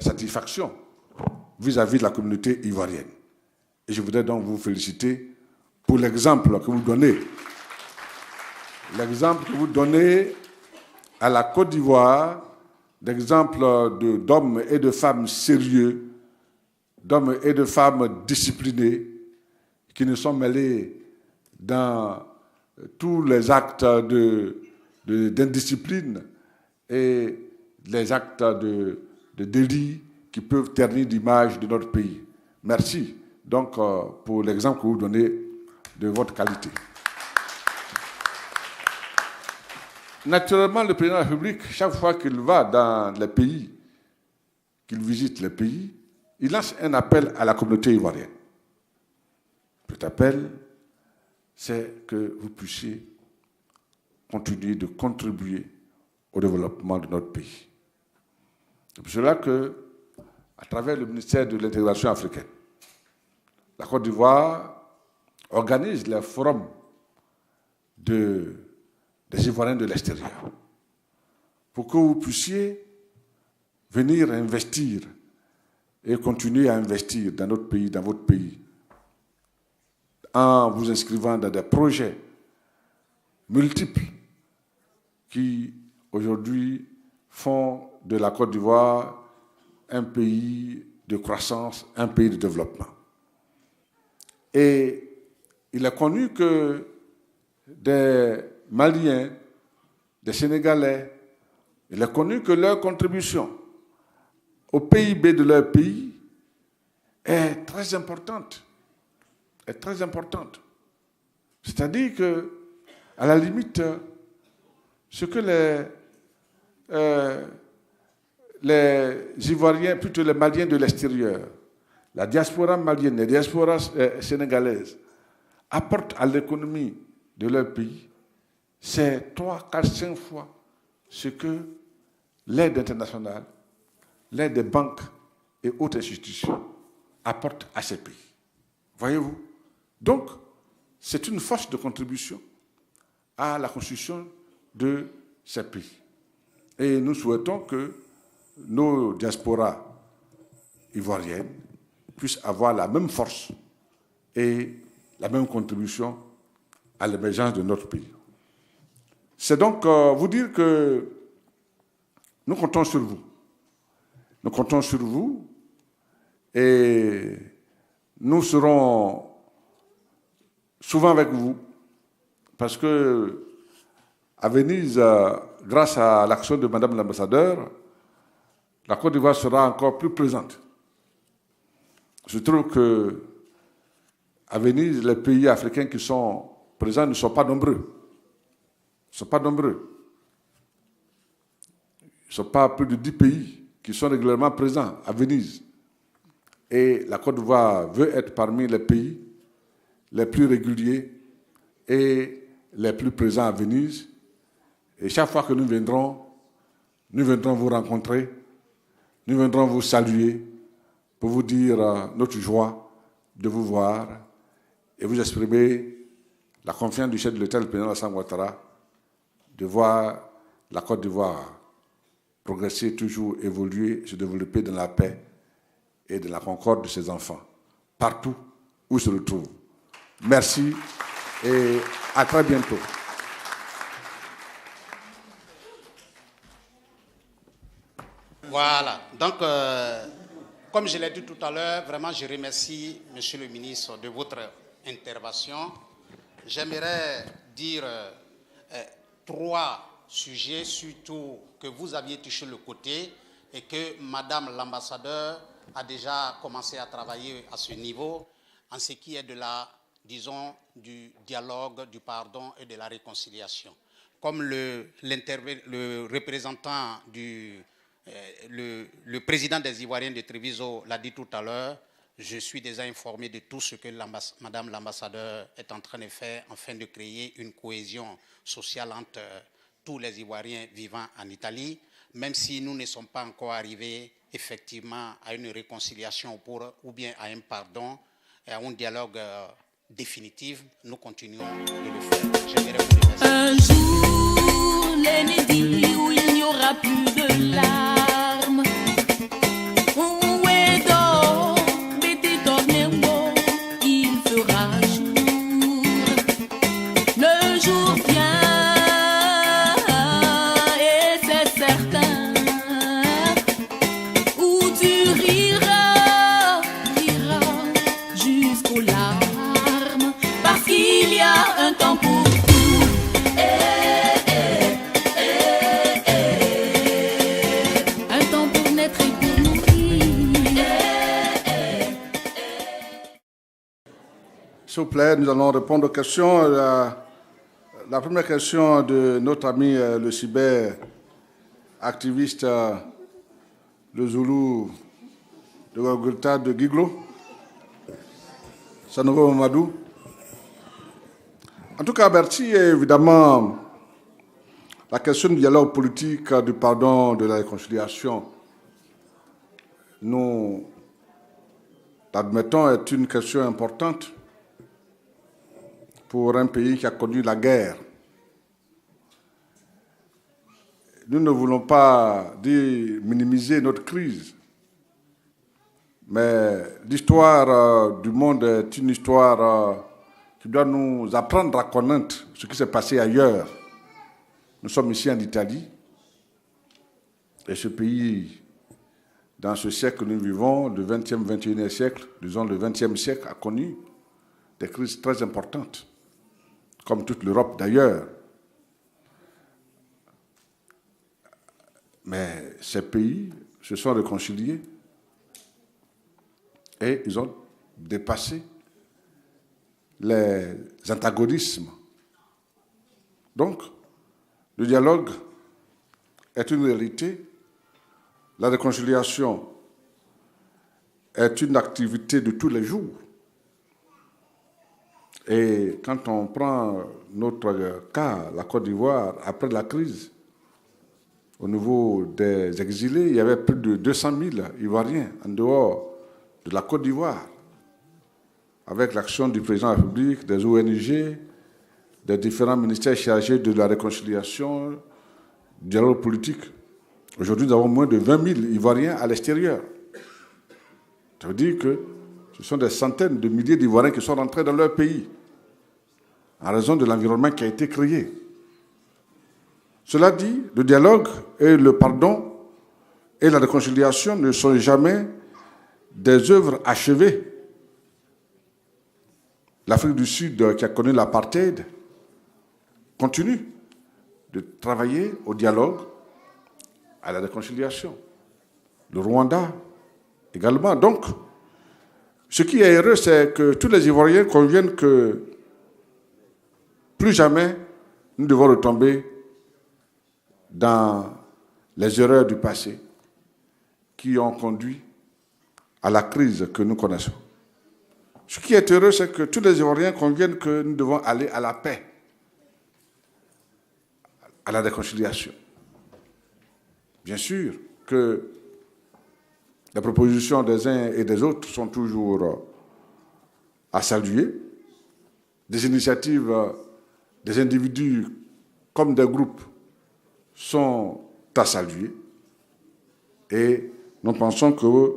satisfactions vis-à-vis de la communauté ivoirienne. Et je voudrais donc vous féliciter pour l'exemple que vous donnez. L'exemple que vous donnez à la Côte d'Ivoire, d'exemple d'hommes et de femmes sérieux, d'hommes et de femmes disciplinés, qui ne sont mêlés dans tous les actes d'indiscipline et les actes de délit qui peuvent ternir l'image de notre pays. Merci donc pour l'exemple que vous donnez de votre qualité. Naturellement, le président de la République, chaque fois qu'il va dans les pays, qu'il visite les pays, il lance un appel à la communauté ivoirienne. Cet appel, c'est que vous puissiez continuer de contribuer au développement de notre pays. C'est pour cela que, à travers le ministère de l'Intégration africaine, la Côte d'Ivoire organise les forums des Ivoiriens de l'extérieur pour que vous puissiez venir investir et continuer à investir dans notre pays, dans votre pays, en vous inscrivant dans des projets multiples qui, aujourd'hui, font de la Côte d'Ivoire un pays de croissance, un pays de développement. Et il est connu que des Maliens, des Sénégalais, il est connu que leur contribution au PIB de leur pays est très importante. Est très importante. C'est-à-dire que, à la limite, ce que les Ivoiriens, plutôt les Maliens de l'extérieur, la diaspora malienne, la diaspora sénégalaise, apportent à l'économie de leur pays, c'est 3, 4, 5 fois ce que l'aide internationale, l'aide des banques et autres institutions apportent à ces pays. Voyez-vous? Donc, c'est une force de contribution à la construction de ces pays. Et nous souhaitons que nos diasporas ivoiriennes puissent avoir la même force et la même contribution à l'émergence de notre pays. C'est donc vous dire que nous comptons sur vous. Nous comptons sur vous et nous serons souvent avec vous parce que à Venise, grâce à l'action de Madame l'ambassadeur, la Côte d'Ivoire sera encore plus présente. Je trouve que à Venise, les pays africains qui sont présents ne sont pas nombreux. Ils ne sont pas nombreux. Ils ne sont pas plus de 10 pays qui sont régulièrement présents à Venise. Et la Côte d'Ivoire veut être parmi les pays les plus réguliers et les plus présents à Venise. Et chaque fois que nous viendrons vous rencontrer, nous viendrons vous saluer pour vous dire notre joie de vous voir et vous exprimer la confiance du chef de l'État, le président Alassane Ouattara, de voir la Côte d'Ivoire progresser, toujours évoluer, se développer dans la paix et dans la concorde de ses enfants, partout où ils se retrouvent. Merci et à très bientôt. Voilà, donc comme je l'ai dit tout à l'heure, vraiment je remercie Monsieur le ministre de votre intervention. J'aimerais dire 3 sujets surtout que vous aviez touché le côté et que Madame l'ambassadeur a déjà commencé à travailler à ce niveau en ce qui est de la, disons, du dialogue, du pardon et de la réconciliation. Comme le représentant le président des Ivoiriens de Treviso l'a dit tout à l'heure, je suis déjà informé de tout ce que Madame l'ambassadeur est en train de faire afin de créer une cohésion sociale entre tous les Ivoiriens vivant en Italie, même si nous ne sommes pas encore arrivés effectivement à une réconciliation ou bien à un pardon et à un dialogue définitif, nous continuons de le faire. J'aimerais vous remercier. Un jour, l'inédit où il n'y aura plus de larmes. Où est donc Betty Tornembo, il fera jour. Le jour vient et c'est certain. Où tu riras jusqu'aux larmes. Parce qu'il y a un temps pour tout. Un temps pour naître et pour mourir. S'il vous plaît, nous allons répondre aux questions. La première question de notre ami le cyber-activiste, le Zoulou de Golgotha de Giglo, Sanogo Mamadou. En tout cas, merci. Évidemment, la question du dialogue politique, du pardon, de la réconciliation, nous l'admettons, est une question importante pour un pays qui a connu la guerre. Nous ne voulons pas dire minimiser notre crise, mais l'histoire du monde est une histoire qui doit nous apprendre à connaître ce qui s'est passé ailleurs. Nous sommes ici en Italie, et ce pays, dans ce siècle que nous vivons, le 20e, 21e siècle, disons le 20e siècle, a connu des crises très importantes, comme toute l'Europe d'ailleurs. Mais ces pays se sont réconciliés et ils ont dépassé les antagonismes. Donc, le dialogue est une réalité. La réconciliation est une activité de tous les jours. Et quand on prend notre cas, la Côte d'Ivoire, après la crise, au niveau des exilés, il y avait plus de 200 000 Ivoiriens en dehors de la Côte d'Ivoire, avec l'action du président de la République, des ONG, des différents ministères chargés de la réconciliation, du dialogue politique. Aujourd'hui, nous avons moins de 20 000 Ivoiriens à l'extérieur. Ça veut dire que ce sont des centaines de milliers d'Ivoiriens qui sont rentrés dans leur pays en raison de l'environnement qui a été créé. Cela dit, le dialogue et le pardon et la réconciliation ne sont jamais des œuvres achevées. L'Afrique du Sud, qui a connu l'apartheid, continue de travailler au dialogue, à la réconciliation. Le Rwanda également. Donc, ce qui est heureux, c'est que tous les Ivoiriens conviennent que plus jamais nous devons retomber dans les erreurs du passé qui ont conduit à la crise que nous connaissons. Ce qui est heureux, c'est que tous les Ivoiriens conviennent que nous devons aller à la paix, à la réconciliation. Bien sûr que les propositions des uns et des autres sont toujours à saluer. Des initiatives des individus comme des groupes, sont à saluer. Et nous pensons que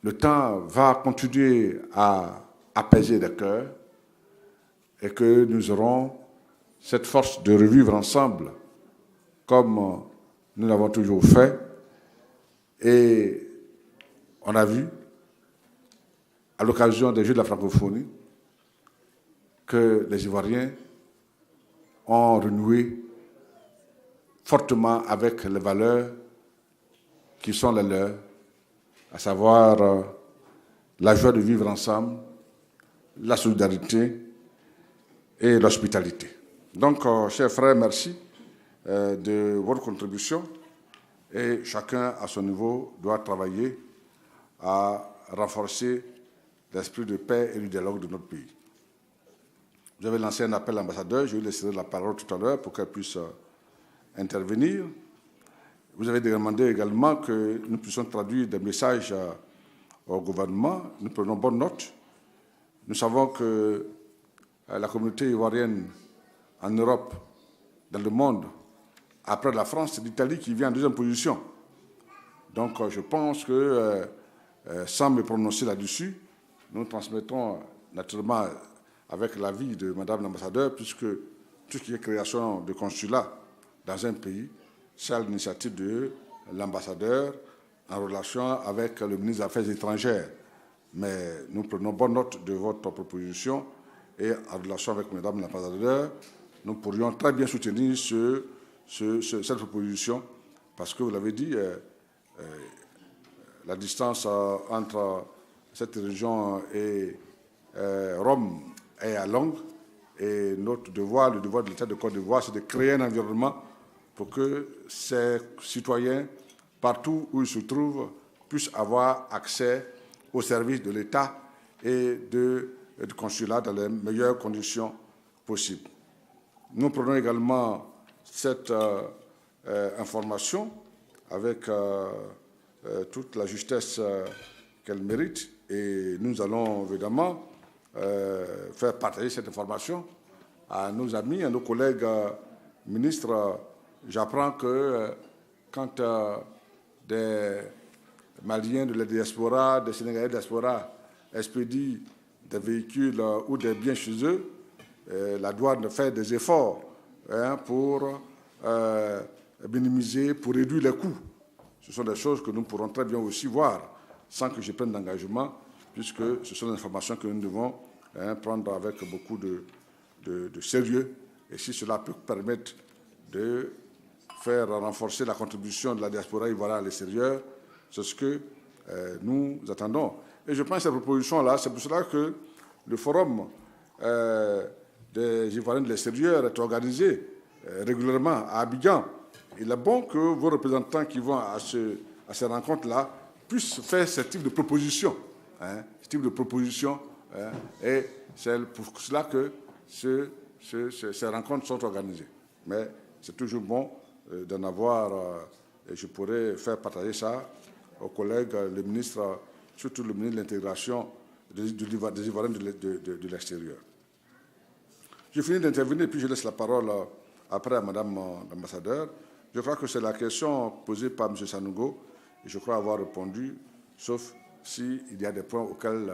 le temps va continuer à apaiser les cœurs et que nous aurons cette force de revivre ensemble comme nous l'avons toujours fait. Et on a vu, à l'occasion des Jeux de la francophonie, que les Ivoiriens ont renoué fortement avec les valeurs qui sont les leurs, à savoir la joie de vivre ensemble, la solidarité et l'hospitalité. Donc, chers frères, merci de votre contribution et chacun à son niveau doit travailler à renforcer l'esprit de paix et du dialogue de notre pays. Vous avez lancé un appel à l'ambassadeur, je lui laisserai la parole tout à l'heure pour qu'elle puisse intervenir. Vous avez demandé également que nous puissions traduire des messages au gouvernement. Nous prenons bonne note. Nous savons que la communauté ivoirienne en Europe, dans le monde, après la France, c'est l'Italie qui vient en deuxième position. Donc je pense que, sans me prononcer là-dessus, nous transmettons naturellement avec l'avis de Madame l'ambassadeur, puisque tout ce qui est création de consulat dans un pays, c'est à l'initiative de l'ambassadeur en relation avec le ministre des Affaires étrangères. Mais nous prenons bonne note de votre proposition et en relation avec Madame l'ambassadeur, nous pourrions très bien soutenir cette proposition parce que vous l'avez dit, la distance entre cette région et Rome est à longue et notre devoir, le devoir de l'État de Côte d'Ivoire, c'est de créer un environnement pour que ces citoyens, partout où ils se trouvent, puissent avoir accès aux services de l'État et du consulat dans les meilleures conditions possibles. Nous prenons également cette information avec toute la justesse qu'elle mérite et nous allons évidemment faire partager cette information à nos amis, à nos collègues ministres. J'apprends que quand des Maliens de la diaspora, des Sénégalais de la diaspora expédient des véhicules ou des biens chez eux, la douane fait des efforts pour minimiser, pour réduire les coûts. Ce sont des choses que nous pourrons très bien aussi voir sans que je prenne d'engagement, puisque ce sont des informations que nous devons prendre avec beaucoup de sérieux. Et si cela peut permettre de faire renforcer la contribution de la diaspora ivoirienne à l'extérieur, c'est ce que nous attendons. Et je pense que cette proposition-là, c'est pour cela que le forum des Ivoiriens de l'extérieur est organisé régulièrement à Abidjan. Il est bon que vos représentants qui vont à ces rencontres-là puissent faire ce type de propositions. Et c'est pour cela que ces rencontres sont organisées. Mais c'est toujours bon d'en avoir, et je pourrais faire partager ça aux collègues, le ministre, surtout le ministre de l'Intégration des Ivoiriens de l'extérieur. Je finis d'intervenir, puis je laisse la parole après à Madame l'ambassadeur. Je crois que c'est la question posée par M. Sanogo, et je crois avoir répondu, sauf s'il y a des points auxquels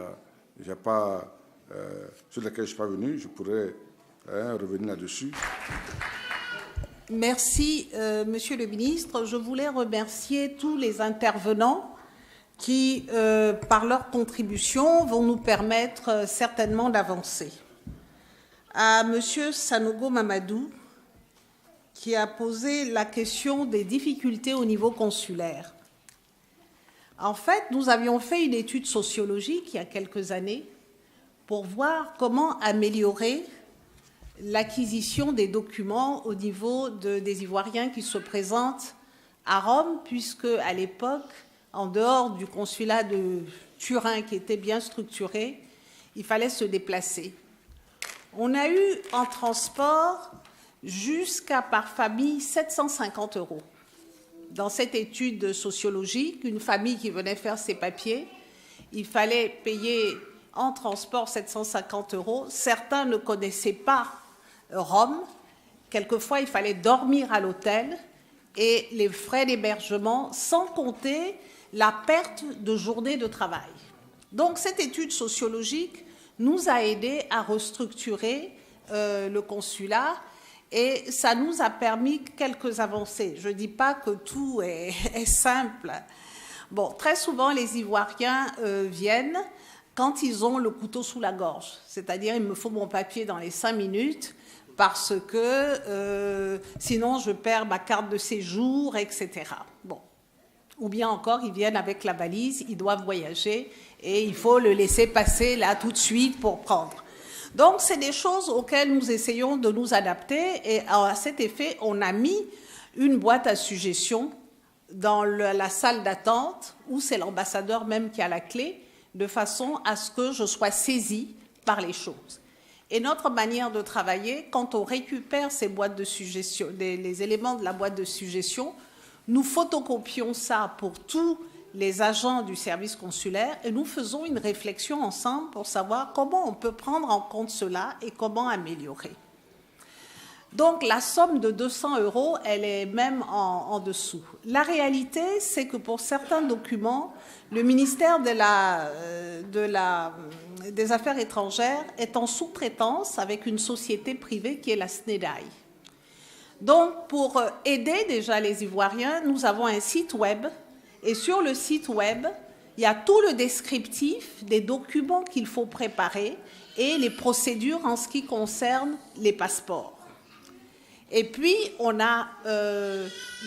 sur lesquels je ne suis pas venu, je pourrais revenir là-dessus. Merci, Monsieur le ministre. Je voulais remercier tous les intervenants qui, par leur contribution, vont nous permettre certainement d'avancer. À Monsieur Sanogo Mamadou, qui a posé la question des difficultés au niveau consulaire. En fait, nous avions fait une étude sociologique il y a quelques années pour voir comment améliorer l'acquisition des documents au niveau des Ivoiriens qui se présentent à Rome, puisque à l'époque, en dehors du consulat de Turin qui était bien structuré, il fallait se déplacer. On a eu en transport jusqu'à par famille 750 €. Dans cette étude sociologique, une famille qui venait faire ses papiers, il fallait payer en transport 750 €. Certains ne connaissaient pas Rome Quelquefois, il fallait dormir à l'hôtel et les frais d'hébergement, sans compter la perte de journée de travail. Donc, cette étude sociologique nous a aidés à restructurer le consulat et ça nous a permis quelques avancées. Je ne dis pas que tout est simple. Bon, très souvent, les Ivoiriens viennent quand ils ont le couteau sous la gorge. C'est-à-dire, il me faut mon papier dans les 5 minutes parce que sinon, je perds ma carte de séjour, etc. Bon. Ou bien encore, ils viennent avec la valise, ils doivent voyager et il faut le laisser passer là tout de suite pour prendre. Donc, c'est des choses auxquelles nous essayons de nous adapter et à cet effet, on a mis une boîte à suggestions dans la salle d'attente où c'est l'ambassadeur même qui a la clé, de façon à ce que je sois saisie par les choses. Et notre manière de travailler, quand on récupère ces boîtes de suggestions, les éléments de la boîte de suggestions, nous photocopions ça pour tous les agents du service consulaire et nous faisons une réflexion ensemble pour savoir comment on peut prendre en compte cela et comment améliorer. Donc la somme de 200 €, elle est même en dessous. La réalité, c'est que pour certains documents, le ministère des Affaires étrangères est en sous-traitance avec une société privée qui est la SNEDAI. Donc, pour aider déjà les Ivoiriens, nous avons un site web. Et sur le site web, il y a tout le descriptif des documents qu'il faut préparer et les procédures en ce qui concerne les passeports. Et puis, on a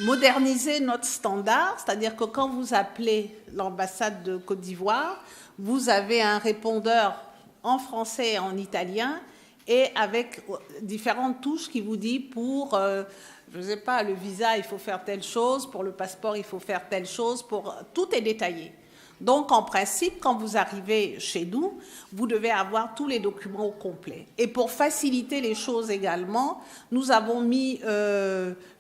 modernisé notre standard, c'est-à-dire que quand vous appelez l'ambassade de Côte d'Ivoire, vous avez un répondeur en français et en italien, et avec différentes touches qui vous dit pour, je ne sais pas, le visa, il faut faire telle chose, pour le passeport, il faut faire telle chose, tout est détaillé. Donc, en principe, quand vous arrivez chez nous, vous devez avoir tous les documents au complet. Et pour faciliter les choses également, nous avons mis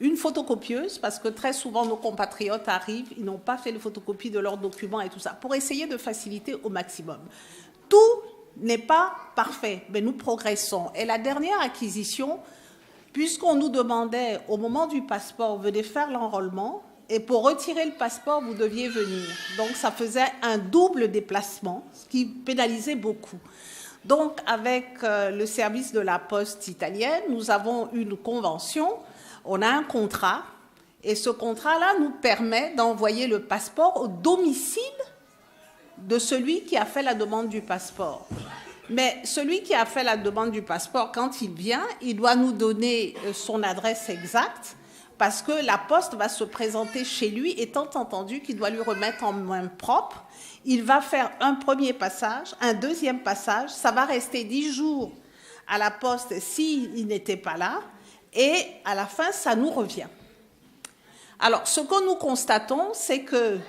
une photocopieuse, parce que très souvent, nos compatriotes arrivent, ils n'ont pas fait de photocopie de leurs documents et tout ça, pour essayer de faciliter au maximum. Tout n'est pas parfait, mais nous progressons. Et la dernière acquisition, puisqu'on nous demandait au moment du passeport, venez faire l'enrôlement, et pour retirer le passeport, vous deviez venir. Donc, ça faisait un double déplacement, ce qui pénalisait beaucoup. Donc, avec le service de la poste italienne, nous avons une convention, on a un contrat, et ce contrat-là nous permet d'envoyer le passeport au domicile de celui qui a fait la demande du passeport. Mais celui qui a fait la demande du passeport, quand il vient, il doit nous donner son adresse exacte parce que la poste va se présenter chez lui, étant entendu qu'il doit lui remettre en main propre. Il va faire un premier passage, un deuxième passage, ça va rester 10 jours à la poste s'il n'était pas là, et à la fin, ça nous revient. Alors, ce que nous constatons, c'est que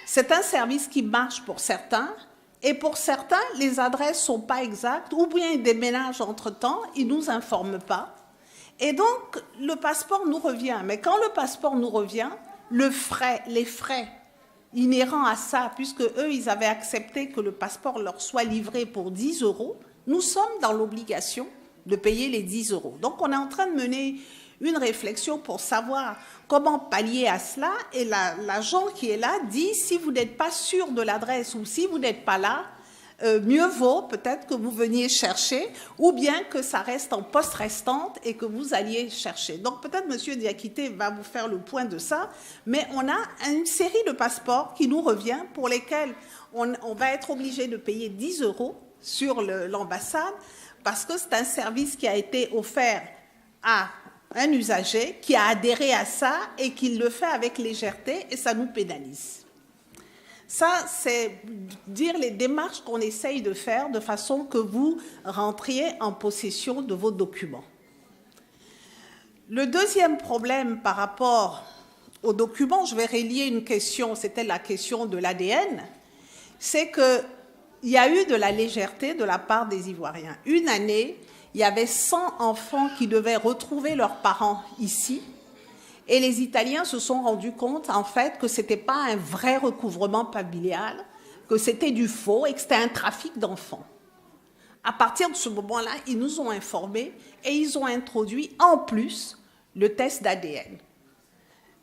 c'est un service qui marche pour certains, et pour certains, les adresses ne sont pas exactes, ou bien ils déménagent entre-temps, ils ne nous informent pas. Et donc, le passeport nous revient. Mais quand le passeport nous revient, les frais inhérents à ça, puisque eux, ils avaient accepté que le passeport leur soit livré pour 10 €, nous sommes dans l'obligation de payer les 10 €. Donc, on est en train de mener une réflexion pour savoir comment pallier à cela. Et l'agent qui est là dit, si vous n'êtes pas sûr de l'adresse ou si vous n'êtes pas là, mieux vaut peut-être que vous veniez chercher ou bien que ça reste en poste restante et que vous alliez chercher. Donc peut-être M. Diakité va vous faire le point de ça, mais on a une série de passeports qui nous revient pour lesquels on va être obligé de payer 10 € sur l'ambassade parce que c'est un service qui a été offert à un usager qui a adhéré à ça et qui le fait avec légèreté et ça nous pénalise. Ça, c'est dire les démarches qu'on essaye de faire de façon que vous rentriez en possession de vos documents. Le deuxième problème par rapport aux documents, je vais relier une question, c'était la question de l'ADN, c'est qu'il y a eu de la légèreté de la part des Ivoiriens. Une année, il y avait 100 enfants qui devaient retrouver leurs parents ici. Et les Italiens se sont rendus compte, en fait, que ce n'était pas un vrai recouvrement familial, que c'était du faux et que c'était un trafic d'enfants. À partir de ce moment-là, ils nous ont informés et ils ont introduit en plus le test d'ADN.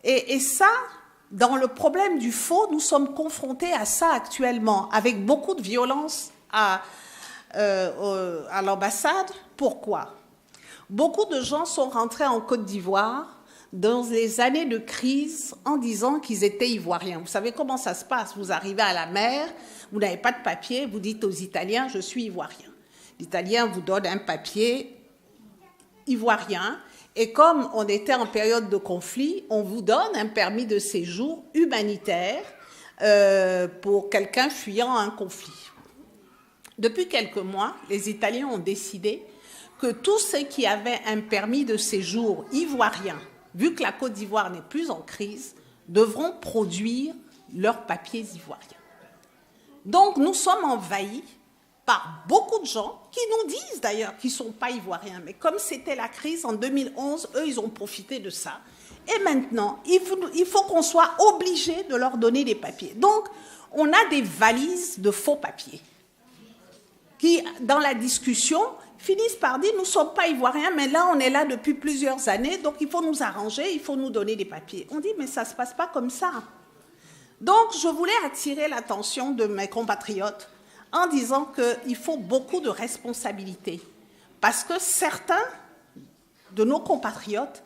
Et ça, dans le problème du faux, nous sommes confrontés à ça actuellement, avec beaucoup de violence à l'ambassade. Pourquoi? Beaucoup de gens sont rentrés en Côte d'Ivoire dans les années de crise en disant qu'ils étaient ivoiriens. Vous savez comment ça se passe? Vous arrivez à la mer, vous n'avez pas de papier, vous dites aux Italiens « je suis ivoirien ». L'Italien vous donne un papier ivoirien et comme on était en période de conflit, on vous donne un permis de séjour humanitaire pour quelqu'un fuyant un conflit. Depuis quelques mois, les Italiens ont décidé que tous ceux qui avaient un permis de séjour ivoirien, vu que la Côte d'Ivoire n'est plus en crise, devront produire leurs papiers ivoiriens. Donc nous sommes envahis par beaucoup de gens qui nous disent d'ailleurs qu'ils ne sont pas ivoiriens. Mais comme c'était la crise en 2011, eux, ils ont profité de ça. Et maintenant, il faut qu'on soit obligé de leur donner des papiers. Donc, on a des valises de faux papiers qui, dans la discussion, finissent par dire « nous ne sommes pas ivoiriens, mais là, on est là depuis plusieurs années, donc il faut nous arranger, il faut nous donner des papiers. » On dit « mais ça ne se passe pas comme ça. » Donc, je voulais attirer l'attention de mes compatriotes en disant qu'il faut beaucoup de responsabilité. Parce que certains de nos compatriotes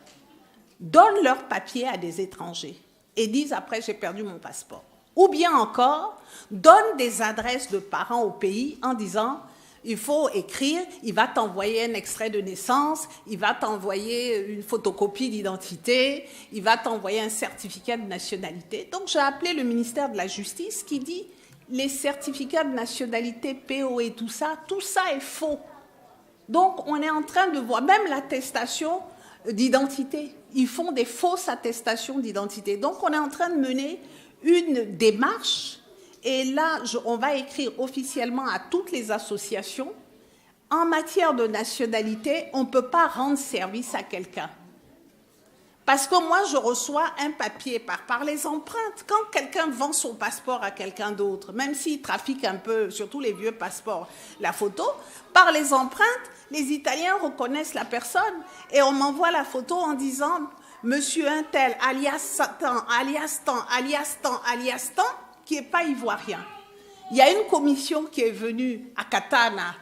donnent leurs papiers à des étrangers et disent après j'ai perdu mon passeport. Ou bien encore, donnent des adresses de parents au pays en disant il faut écrire, il va t'envoyer un extrait de naissance, il va t'envoyer une photocopie d'identité, il va t'envoyer un certificat de nationalité. Donc j'ai appelé le ministère de la Justice qui dit les certificats de nationalité, PO et tout ça est faux. Donc, on est en train de voir, même l'attestation d'identité, ils font des fausses attestations d'identité. Donc, on est en train de mener une démarche, et là, on va écrire officiellement à toutes les associations, en matière de nationalité, on ne peut pas rendre service à quelqu'un. Parce que moi, je reçois un papier par les empreintes. Quand quelqu'un vend son passeport à quelqu'un d'autre, même s'il trafique un peu, surtout les vieux passeports, la photo, par les empreintes, les Italiens reconnaissent la personne et on m'envoie la photo en disant « Monsieur un tel, alias Satan, alias tant, alias tant, alias tant », qui n'est pas ivoirien. Il y a une commission qui est venue à Katana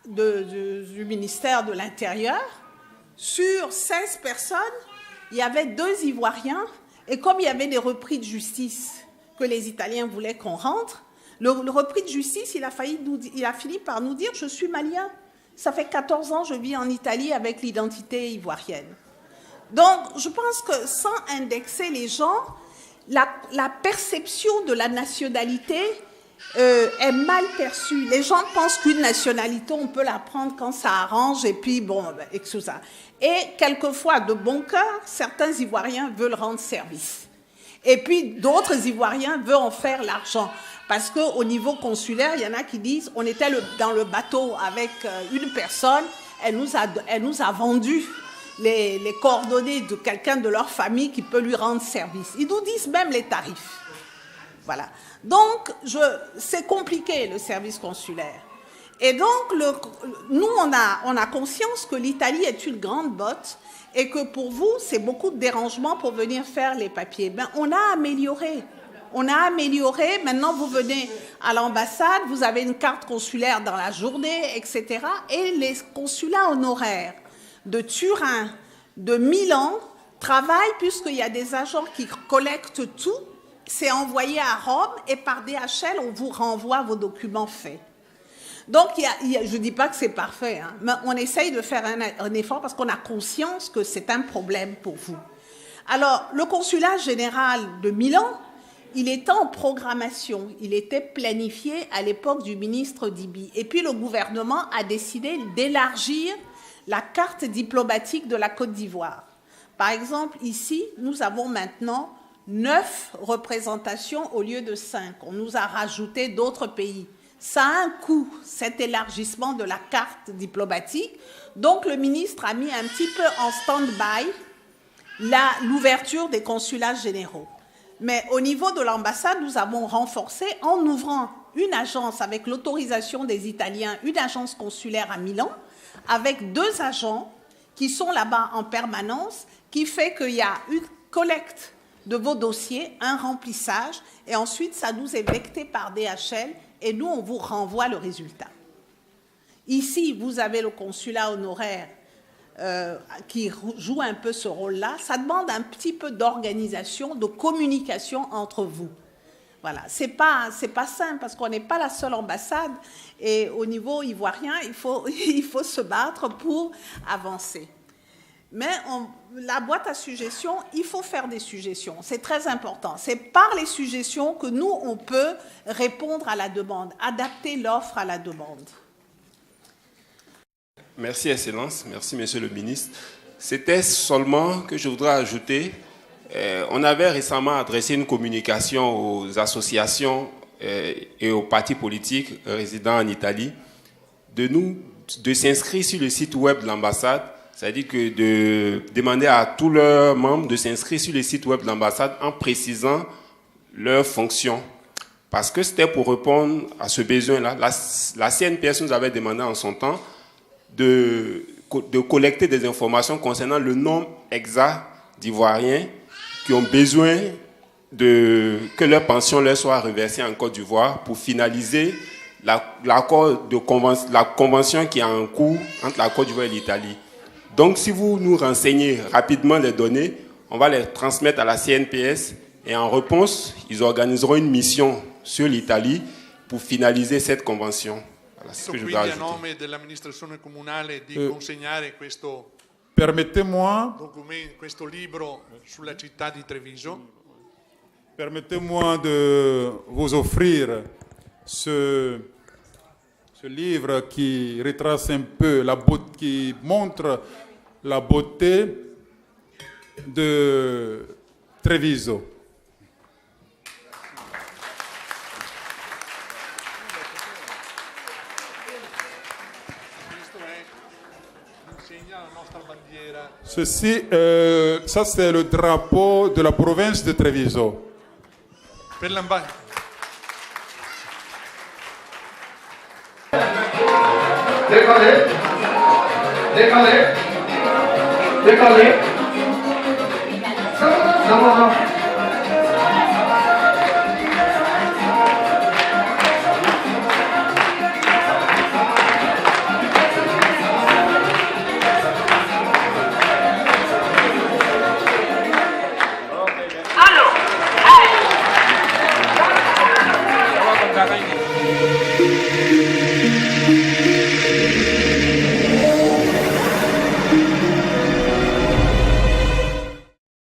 du ministère de l'Intérieur. Sur 16 personnes, il y avait 2 Ivoiriens, et comme il y avait des repris de justice que les Italiens voulaient qu'on rentre, le repris de justice, il a fini par nous dire « je suis malien, ça fait 14 ans que je vis en Italie avec l'identité ivoirienne ». Donc, je pense que sans indexer les gens, la perception de la nationalité est mal perçue. Les gens pensent qu'une nationalité, on peut la prendre quand ça arrange, et puis bon, et tout ça. Et quelquefois, de bon cœur, certains Ivoiriens veulent rendre service. Et puis, d'autres Ivoiriens veulent en faire l'argent. Parce qu'au niveau consulaire, il y en a qui disent, on était dans le bateau avec une personne, elle nous a vendu les coordonnées de quelqu'un de leur famille qui peut lui rendre service. Ils nous disent même les tarifs. Voilà. Donc, c'est compliqué, le service consulaire. Et donc, nous, on a conscience que l'Italie est une grande botte et que pour vous, c'est beaucoup de dérangements pour venir faire les papiers. Ben, on a amélioré. On a amélioré. Maintenant, vous venez à l'ambassade, vous avez une carte consulaire dans la journée, etc. Et les consulats honoraires de Turin, de Milan, travaillent puisqu'il y a des agents qui collectent tout. C'est envoyé à Rome et par DHL, on vous renvoie vos documents faits. Donc, je ne dis pas que c'est parfait, hein, mais on essaye de faire un effort parce qu'on a conscience que c'est un problème pour vous. Alors, le consulat général de Milan, il était en programmation, il était planifié à l'époque du ministre Dibi. Et puis, le gouvernement a décidé d'élargir la carte diplomatique de la Côte d'Ivoire. Par exemple, ici, nous avons maintenant 9 représentations au lieu de 5. On nous a rajouté d'autres pays. Ça a un coût, cet élargissement de la carte diplomatique. Donc, le ministre a mis un petit peu en stand-by l'ouverture des consulats généraux. Mais au niveau de l'ambassade, nous avons renforcé en ouvrant une agence avec l'autorisation des Italiens, une agence consulaire à Milan, avec 2 agents qui sont là-bas en permanence, qui fait qu'il y a une collecte de vos dossiers, un remplissage, et ensuite ça nous est vecté par DHL, et nous on vous renvoie le résultat. Ici, vous avez le consulat honoraire qui joue un peu ce rôle-là. Ça demande un petit peu d'organisation, de communication entre vous. Voilà, c'est pas simple parce qu'on n'est pas la seule ambassade et au niveau ivoirien, il faut se battre pour avancer. Mais la boîte à suggestions, il faut faire des suggestions, c'est très important. C'est par les suggestions que nous, on peut répondre à la demande, adapter l'offre à la demande. Merci, Excellence. Merci, Monsieur le ministre. C'était seulement que je voudrais ajouter, on avait récemment adressé une communication aux associations et aux partis politiques résidant en Italie de s'inscrire sur le site web de l'ambassade, c'est-à-dire que de demander à tous leurs membres de s'inscrire sur le site web de l'ambassade en précisant leurs fonctions. Parce que c'était pour répondre à ce besoin-là. La CNPS nous avait demandé en son temps de collecter des informations concernant le nombre exact d'Ivoiriens qui ont besoin que leur pension leur soit reversée en Côte d'Ivoire pour finaliser la convention qui est en cours entre la Côte d'Ivoire et l'Italie. Donc, si vous nous renseignez rapidement les données, on va les transmettre à la CNPS et en réponse, ils organiseront une mission sur l'Italie pour finaliser cette convention. Voilà, c'est ce que je voudrais ajouter. A nome dell'amministrazione comunale di consegnare questo Permettez-moi questo libro sulla città di Treviso. Permettez-moi de vous offrir ce livre qui retrace un peu qui montre la beauté de Treviso. Ceci, ça c'est le drapeau de la province de Treviso. Per l'ambasciata. Décollez. Hey!